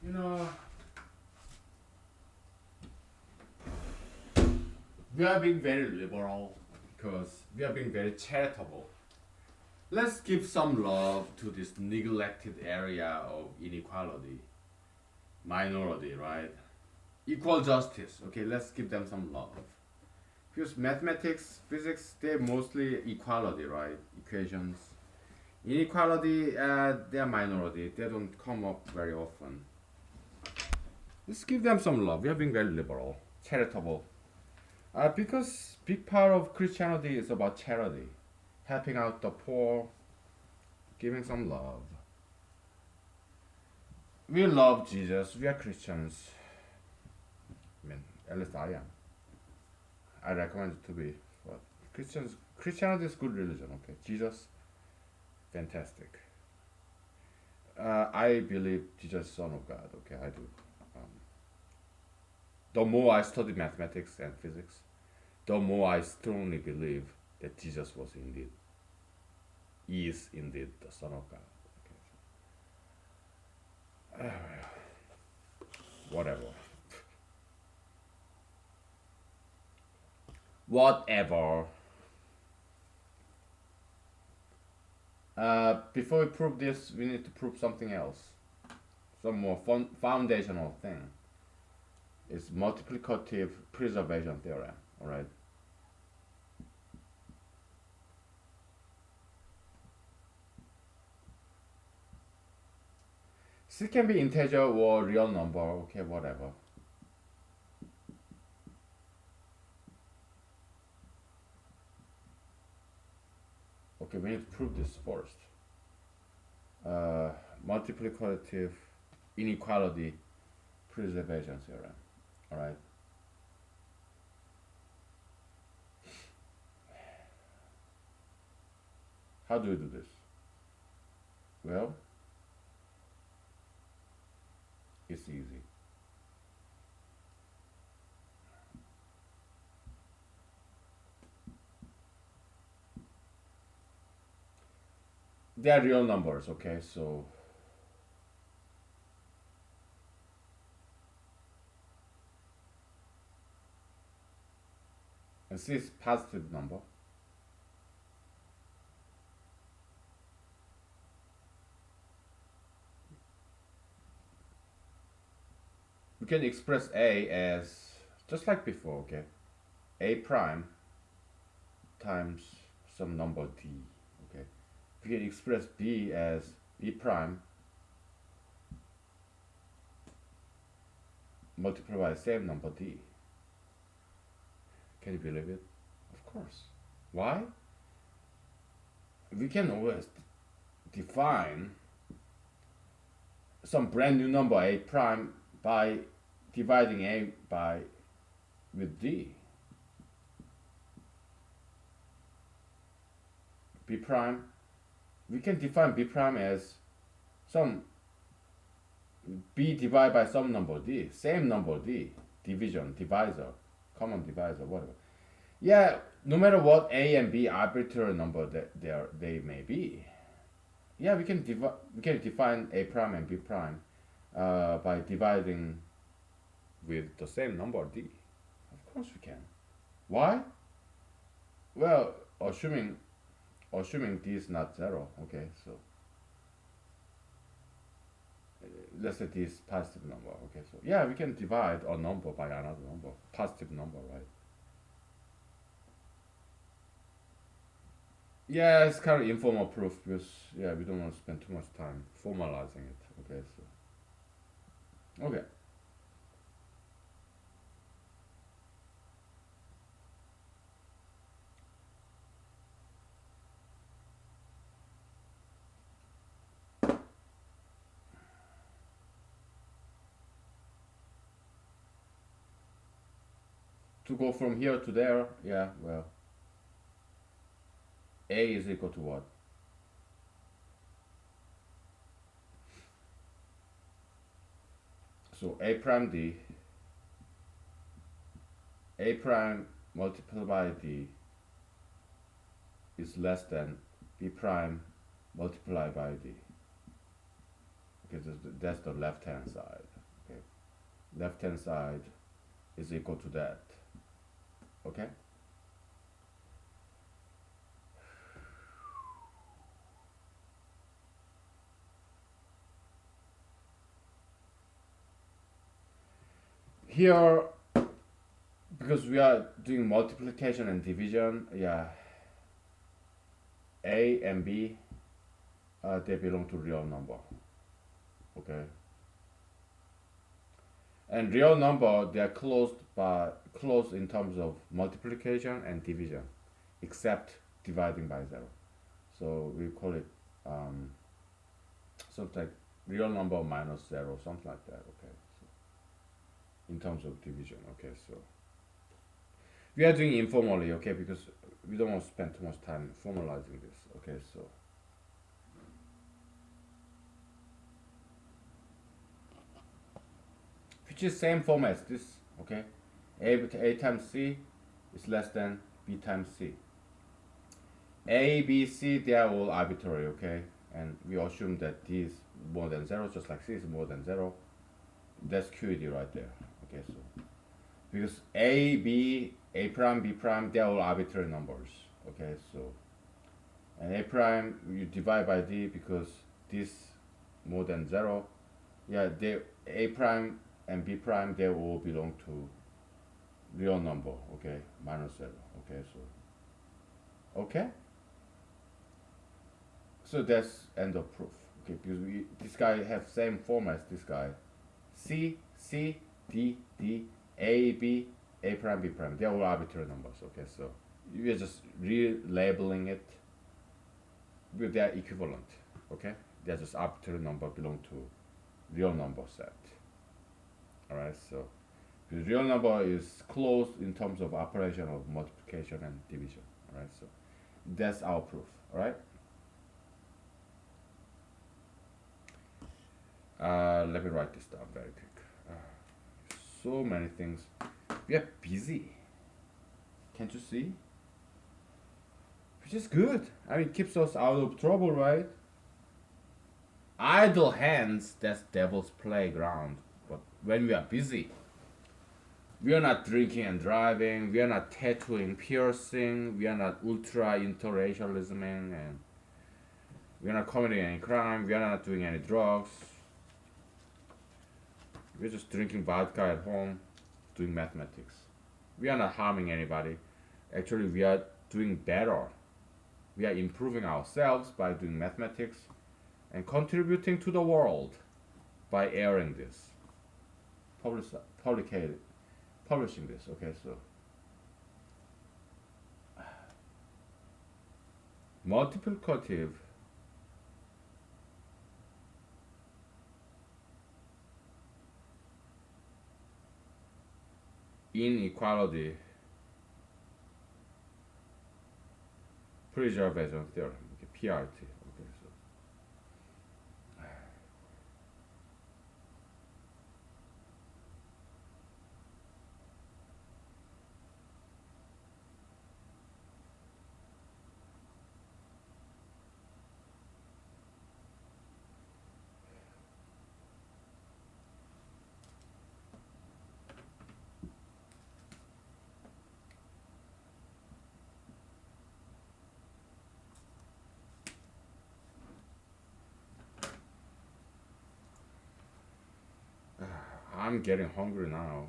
A: You know, we are being very liberal because we are being very charitable. Let's give some love to this neglected area of inequality, minority, right? Equal justice. Okay, let's give them some love. Because mathematics, physics, they're mostly equality, right? Equations. Inequality, they are minority. They don't come up very often. Let's give them some love. We are being very liberal, charitable. Because big part of Christianity is about charity, helping out the poor, giving some love. We love Jesus. We are Christians. I mean, at least I am. I recommend it to be. But Christians, Christianity is good religion. Okay, Jesus, fantastic. I believe Jesus is Son of God. Okay, I do. Um, the more I study mathematics and physics, the more I strongly believe that Jesus was indeed, is indeed the Son of God. Okay. Whatever. Whatever. Before we prove this, we need to prove something else. Some more foundational thing. It's multiplicative preservation theorem. Alright. C can be integer or real number. Okay, whatever. Okay, we need to prove this first. Multiplicative inequality preservation theorem. Alright. How do we do this? Well, it's easy. They are real numbers, okay? So and C is positive number. We can express A as just like before, okay? A prime times some number D, okay? We can express B as B prime multiplied by the same number D. Can you believe it? Of course. Why? We can always define some brand new number A prime by dividing A by with D. B prime, we can define B prime as some B divided by some number D, same number D, division, divisor, common divisor, whatever. Yeah, no matter what A and B arbitrary number that they may be. Yeah, we can define A prime and B prime by dividing with the same number D. Of course we can. Why? Well, assuming D is not zero. Okay, so let's say D is positive number. Okay, so yeah, we can divide a number by another number, positive number, right? Yeah, it's kind of informal proof because yeah, we don't want to spend too much time formalizing it. Okay, so okay. To go from here to there, yeah, well, A is equal to what? So A prime D, A prime multiplied by D is less than B prime multiplied by D. Okay, that's the left hand side. left hand side is equal to that. Okay? Here, because we are doing multiplication and division, yeah, A and B, they belong to real number. Okay? And real number, they are closed in terms of multiplication and division, except dividing by zero. So we call it something like real number minus zero, something like that. Okay, so in terms of division. Okay, so we are doing informally. Okay, because we don't want to spend too much time formalizing this. Okay, so which is same form as this. Okay, a times c is less than b times c. A, B, C, they are all arbitrary, okay? And we assume that D is more than zero, just like C is more than zero. That's QED right there. Okay, so because A, B, A prime, B prime, they are all arbitrary numbers. Okay, so and A prime you divide by D because this more than zero. Yeah, they A prime and B prime they all belong to real number. Okay, minus zero. Okay, so okay. So that's end of proof. Okay, because this guy have same form as this guy. C, C, D, D, A, B, A prime, B prime. They're all arbitrary numbers. Okay, so you're just relabeling it with their equivalent. Okay, they're just arbitrary number belong to real number set. Alright, so the real number is closed in terms of operation of multiplication and division. Alright, so that's our proof. Alright. Let me write this down very quick. So many things. We are busy. Can't you see? Which is good. I mean, it keeps us out of trouble, right? Idle hands, that's devil's playground. But when we are busy, we are not drinking and driving, we are not tattooing, piercing, we are not ultra interracialisming, and we are not committing any crime, we are not doing any drugs. We're just drinking vodka at home, doing mathematics. We are not harming anybody. Actually, we are doing better. We are improving ourselves by doing mathematics and contributing to the world by airing this, publishing this. Okay, so multiplicative inequality preservation theorem, okay, PRT. Okay, so I'm getting hungry now.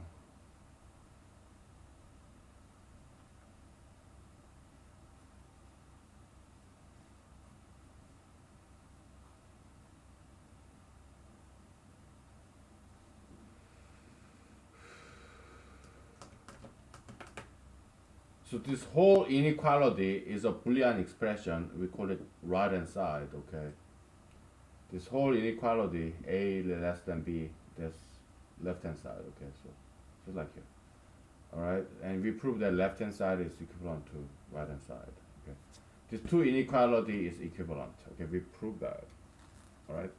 A: So this whole inequality is a Boolean expression. We call it right hand side. Okay. This whole inequality, A less than B, that's left hand side. Okay. So just like here. All right. And we prove that left hand side is equivalent to right hand side. Okay. These two inequality is equivalent. Okay. We prove that. All right.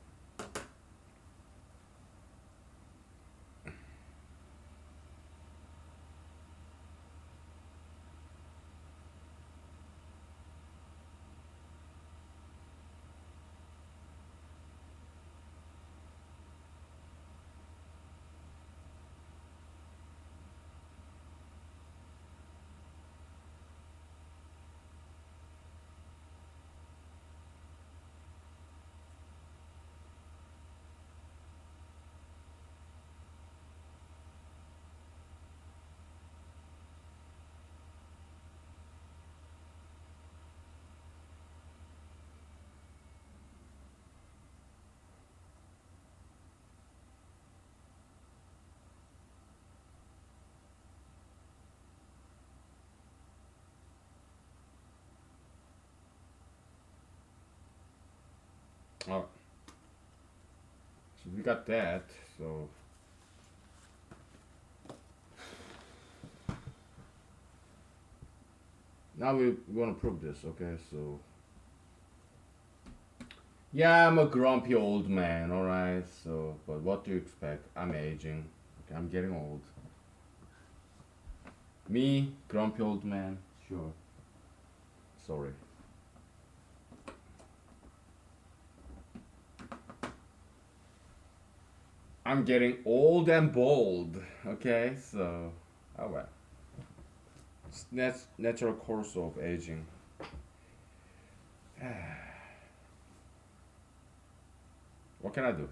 A: Uh, so we got that. So now we want to prove this. Okay, so yeah, I'm a grumpy old man. All right. So, but what do you expect? I'm aging. Okay, I'm getting old. Me, grumpy old man. Sure. Sorry. I'm getting old and bold. Okay, so oh well. It's natural course of aging. What can I do?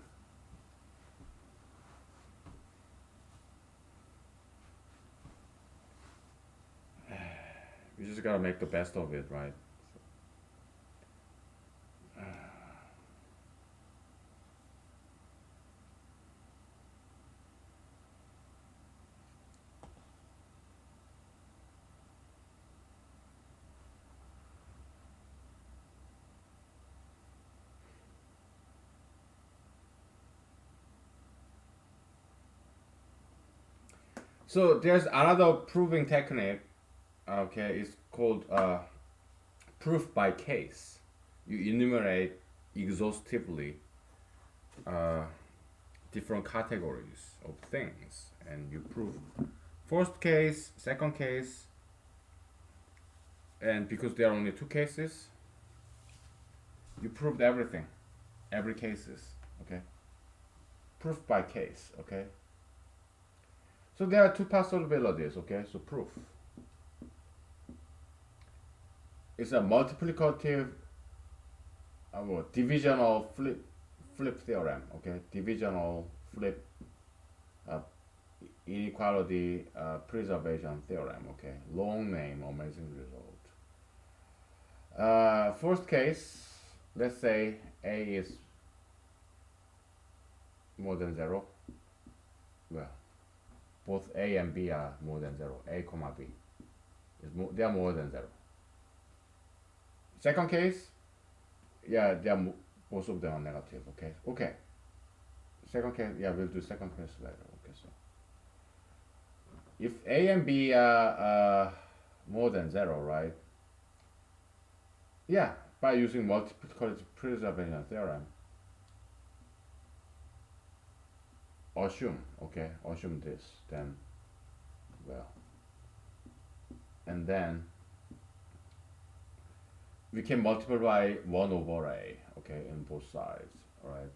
A: We just gotta make the best of it, right? So there's another proving technique. Okay, it's called proof by case. You enumerate exhaustively uh, different categories of things, and you prove first case, second case, and because there are only two cases, you proved everything, every cases. Okay, proof by case. Okay, so there are two possibilities. Okay, so proof is a multiplicative divisional flip theorem. Okay, divisional flip uh, inequality preservation theorem. Okay, long name, amazing result. First case, let's say a is more than zero. Well, both a and b are more than zero. A comma b they are more than zero. Second case, yeah, they are both of them are negative. Okay, okay. Second case, yeah, we'll do second case later. Okay, so if a and b are more than zero, right? Yeah, by using multiplicative preservation theorem, assume, okay, assume this, then, well, and then we can multiply 1 over a, okay, in both sides, alright?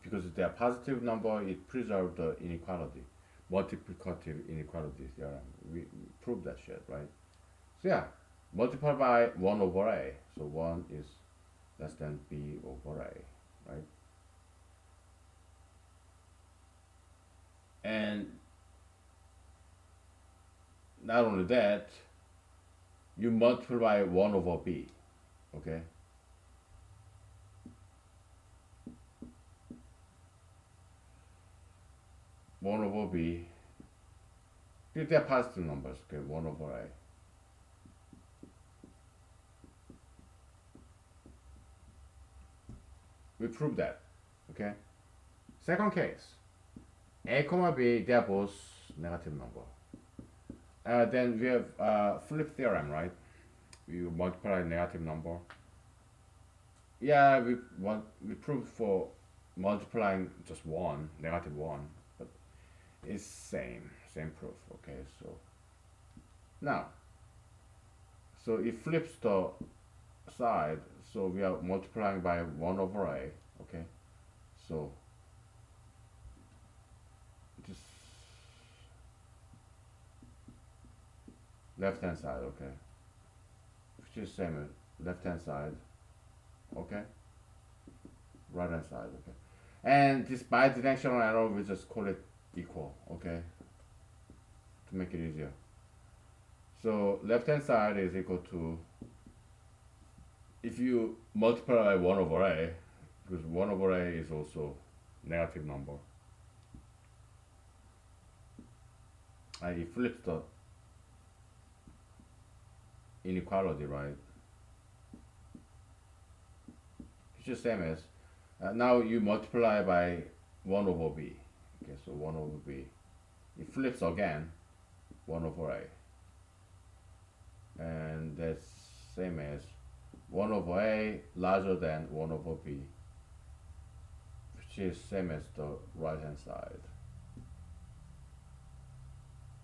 A: Because they are positive number, it preserves the inequality, multiplicative inequality theorem. We proved that shit, right? So yeah, multiply by 1 over a, so 1 is less than b over a, right? And not only that, you multiply 1 over b, okay? 1 over b, they're positive numbers, okay? 1 over a. We proved that, okay? Second case, a comma b, they are both negative number. Then we have flip theorem, right? You multiply negative number. Yeah, we proved for multiplying just one, negative one, but it's same proof. Okay, so now, so it flips the side, so we are multiplying by 1 over a. Okay, so just left hand side. Okay, which is same as left hand side. Okay, right hand side. Okay, and this bidirectional arrow we just call it equal. Okay, to make it easier. So left hand side is equal to, if you multiply 1 over a, because 1 over a is also negative number, and it flips the inequality, right? It's just same as Now you multiply by 1 over b. Okay, so 1 over b. It flips again, 1 over a. And that's same as 1 over a larger than 1 over b, which is same as the right hand side.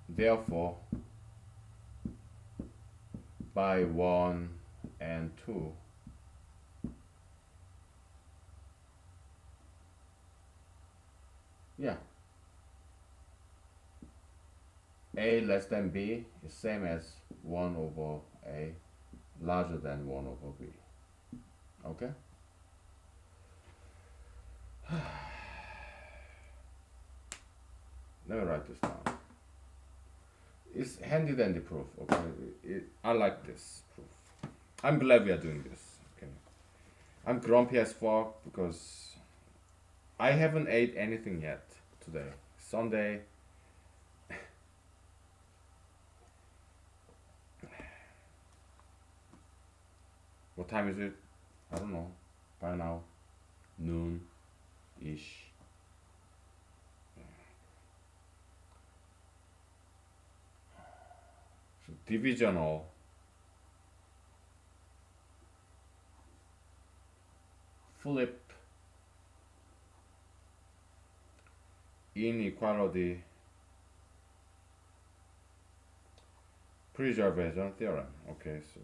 A: Therefore, by 1 and 2, yeah, a less than b is same as 1 over a larger than 1 over b. Okay? Let me write this down. It's handy than the proof. Okay, I like this proof. I'm glad we are doing this. Okay, I'm grumpy as fuck because I haven't ate anything yet today. Sunday. What time is it? I don't know. By now, noon ish. So divisional flip inequality preservation theorem. Okay, so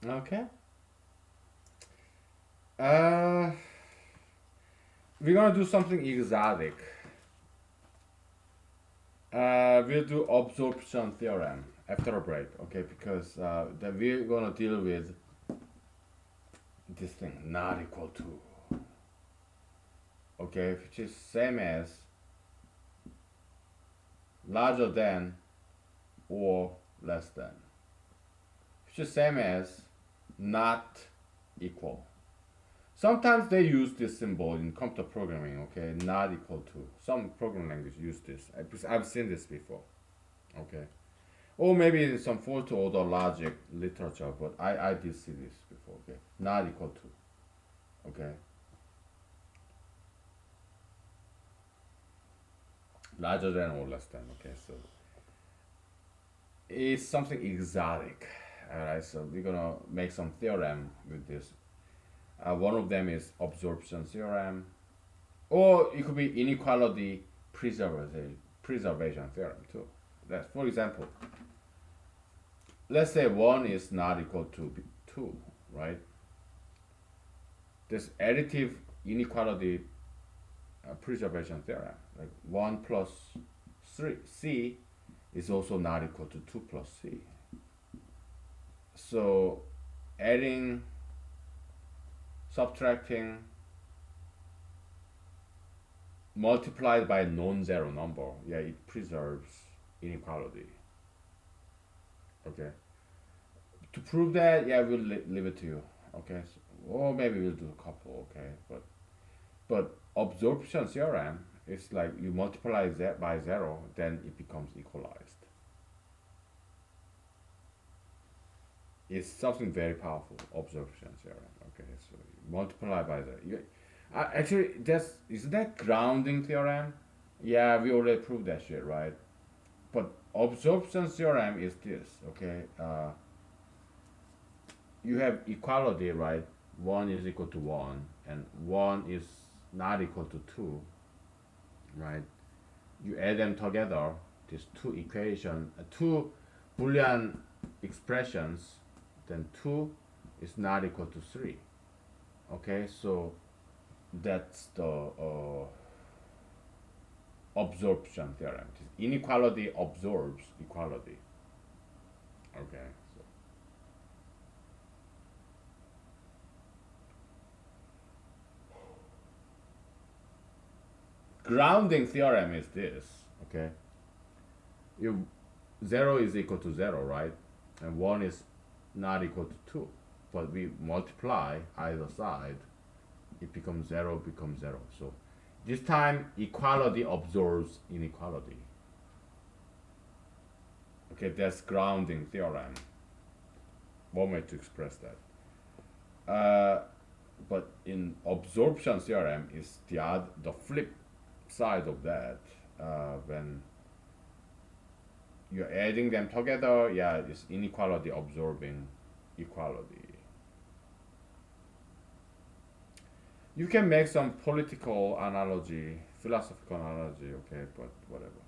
A: okay. Uh, we're gonna do something exotic. We'll do absorption theorem after a break, okay? Because then we're gonna deal with this thing not equal to, okay, which is same as larger than or less than, which is same as not equal. Sometimes they use this symbol in computer programming, okay, not equal to. Some programming language use this. I've seen this before, okay. Or maybe in some fourth order logic literature, but I did see this before, okay. Not equal to, okay. Larger than or less than, okay. So it's something exotic, alright. So we're gonna make some theorem with this. One of them is absorption theorem, or it could be inequality preservation theorem too. That, for example, let's say 1 is not equal to 2, right? This additive inequality preservation theorem, like 1 plus 3 c is also not equal to 2 plus c. So adding, subtracting, multiplied by a non-zero number, yeah, it preserves inequality. Okay. To prove that, yeah, we'll leave it to you. Okay. So, or maybe we'll do a couple. Okay. But absorption theorem is like you multiply that by zero, then it becomes equalized. It's something very powerful. Absorption theorem. Okay. So you multiply by zero. Actually, that's is that grounding theorem? Yeah, we already proved that shit, right? But absorption theorem is this, okay? You have equality, right? One is equal to one, and one is not equal to two, right? You add them together, these two equation, two Boolean expressions, then two is not equal to three. Okay, so that's the absorption theorem. Inequality absorbs equality. Okay, so grounding theorem is this. Okay, you zero is equal to zero, right? And one is not equal to two. But we multiply either side, it becomes zero, becomes zero. So this time equality absorbs inequality. Okay, that's grounding theorem. One way to express that. But in absorption theorem is the flip side of that. When you're adding them together, yeah, it's inequality absorbing equality. You can make some political analogy, philosophical analogy, okay, but whatever.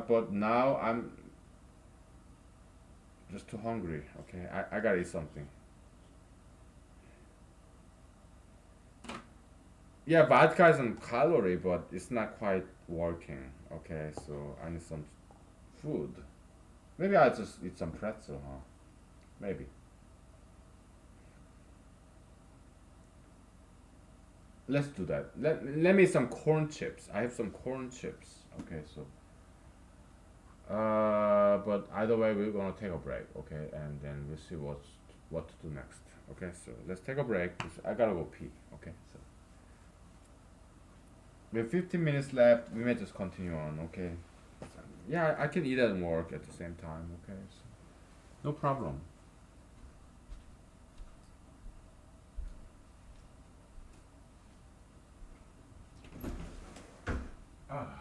A: But now I'm just too hungry. Okay, I gotta eat something. Yeah, vodka is a calorie, but it's not quite working. Okay, so I need some food. Maybe I'll just eat some pretzel, huh? Maybe. Let's do that. Let me some corn chips. I have some corn chips. Okay, so but either way, we're gonna take a break, okay, and then we'll see what to do next. Okay, so let's take a break. I gotta go pee. Okay, so we have 15 minutes left. We may just continue on. Okay. Yeah, I can eat and work at the same time. Okay, so no problem. Ah.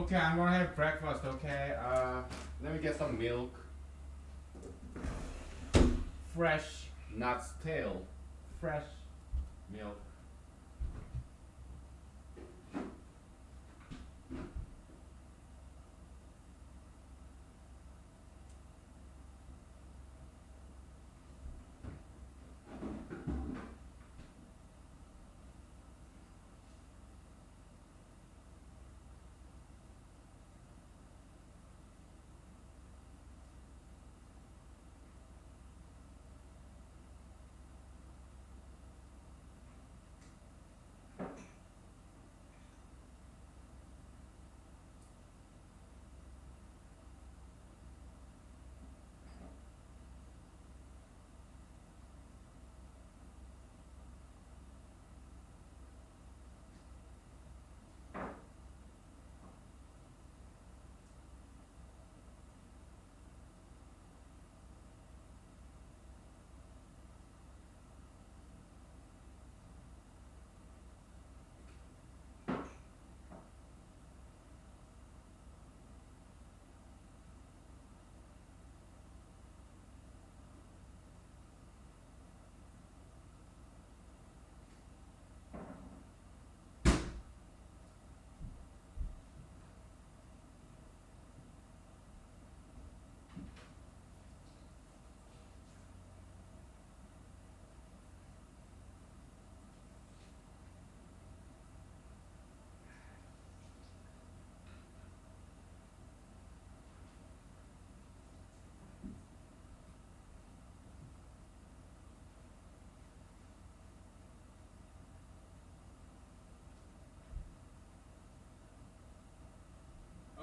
A: Okay, I'm gonna have breakfast. Okay. Let me get some milk. Fresh, not stale. Fresh milk.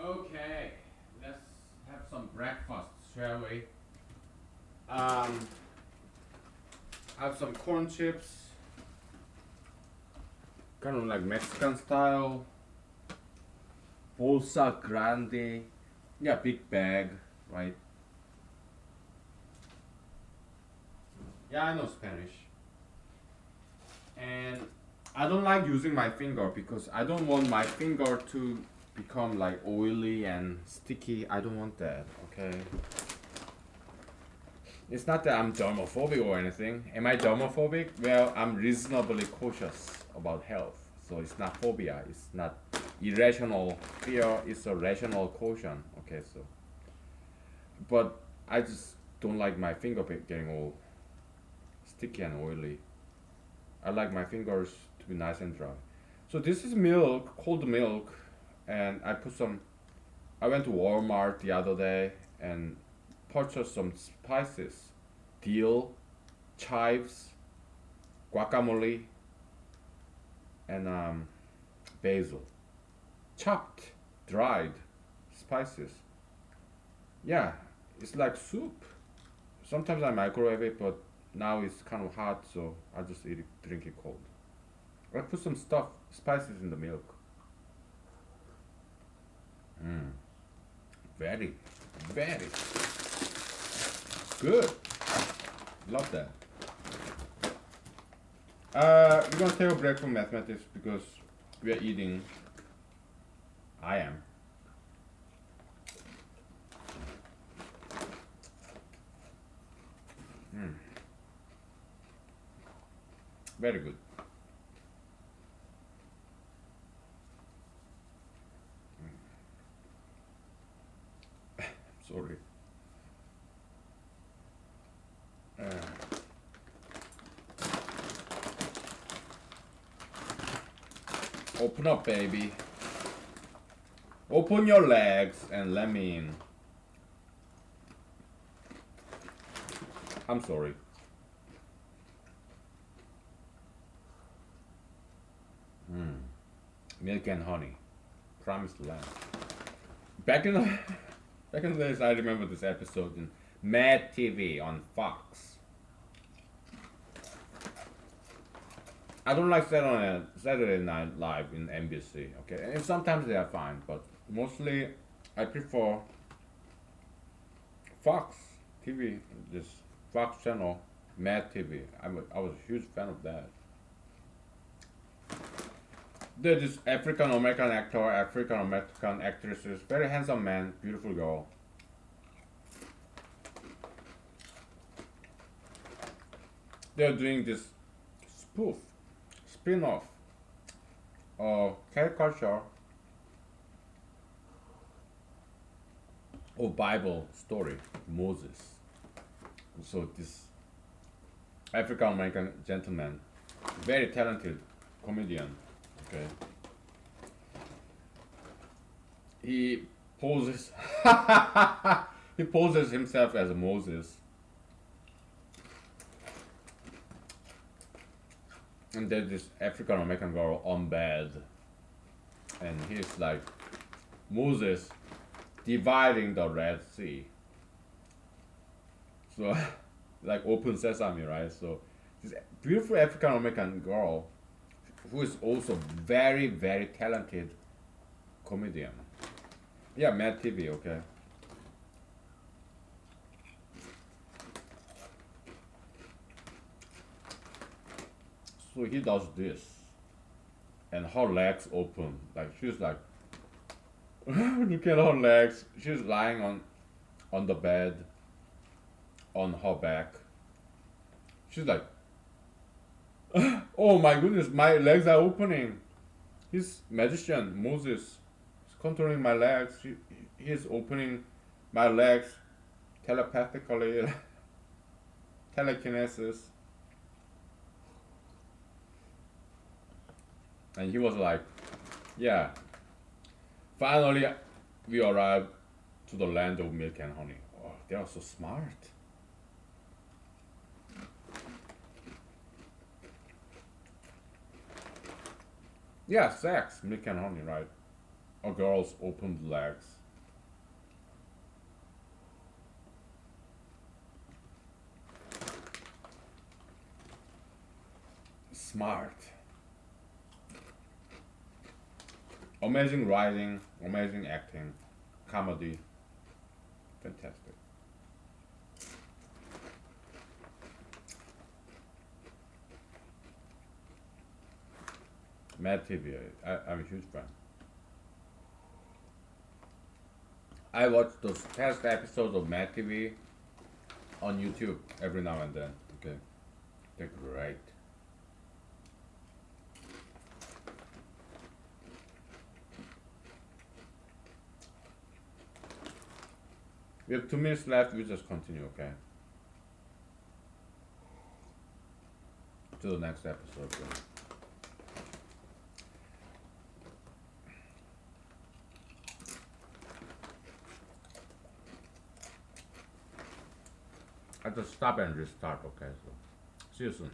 A: Okay, let's have some breakfast, shall we? Um, I have some corn chips, kind of like Mexican style. Bolsa grande, yeah, big bag, right? Yeah, I know Spanish. And I don't like using my finger because I don't want my finger to become like oily and sticky. I don't want that, okay? It's not that I'm germophobic or anything. Am I germophobic? Well, I'm reasonably cautious about health. So it's not phobia. It's not irrational fear. It's a rational caution. Okay, so. But I just don't like my finger getting all sticky and oily. I like my fingers to be nice and dry. So this is milk, cold milk, and I put some. I went to Walmart the other day and purchased some spices, dill, chives, guacamole, and basil, chopped, dried spices. Yeah, it's like soup. Sometimes I microwave it, but now it's kind of hot, so I just eat it, drink it cold. I put some stuff, spices in the milk. Mm, very, very good. Love that. We're gonna take a break from mathematics because we are eating. I am. Mm, very good. Sorry. Uh, Open up, baby. Open your legs and let me in. I'm sorry. Mm. Milk and honey. Promised land. Back in the back in the days, I remember this episode in Mad TV on Fox. I don't like Saturday Night Live in NBC. Okay, and sometimes they are fine, but mostly I prefer Fox TV. This Fox channel, Mad TV. I was a huge fan of that. There's this African American actor, African American actresses, very handsome man, beautiful girl. They're doing this spoof, spin-off, caricature of Bible story, Moses. So this African American gentleman, very talented comedian. Okay, he poses he poses himself as Moses, and there's this African American girl on bed, and he's like Moses dividing the Red Sea. So like open sesame, right? So this beautiful African American girl who is also very very talented comedian. Yeah, Mad TV, okay. So he does this, and her legs open, like she's like, look at her legs. She's lying on the bed, on her back. She's like, oh my goodness, my legs are opening. He's magician Moses. He's controlling my legs. He's opening my legs telepathically, telekinesis. And he was like, yeah, finally we arrived to the land of milk and honey. Oh, they are so smart. Yeah, sex, milk and honey, right? A girl's opened legs. Smart. Amazing writing, amazing acting, comedy. Fantastic. Mad TV, I'm a huge fan. I watch those past episodes of Mad TV on YouTube every now and then. Okay, they're great. We have 2 minutes left. We just continue, okay? To the next episode. Okay? I just stop and restart, okay? So, see you soon.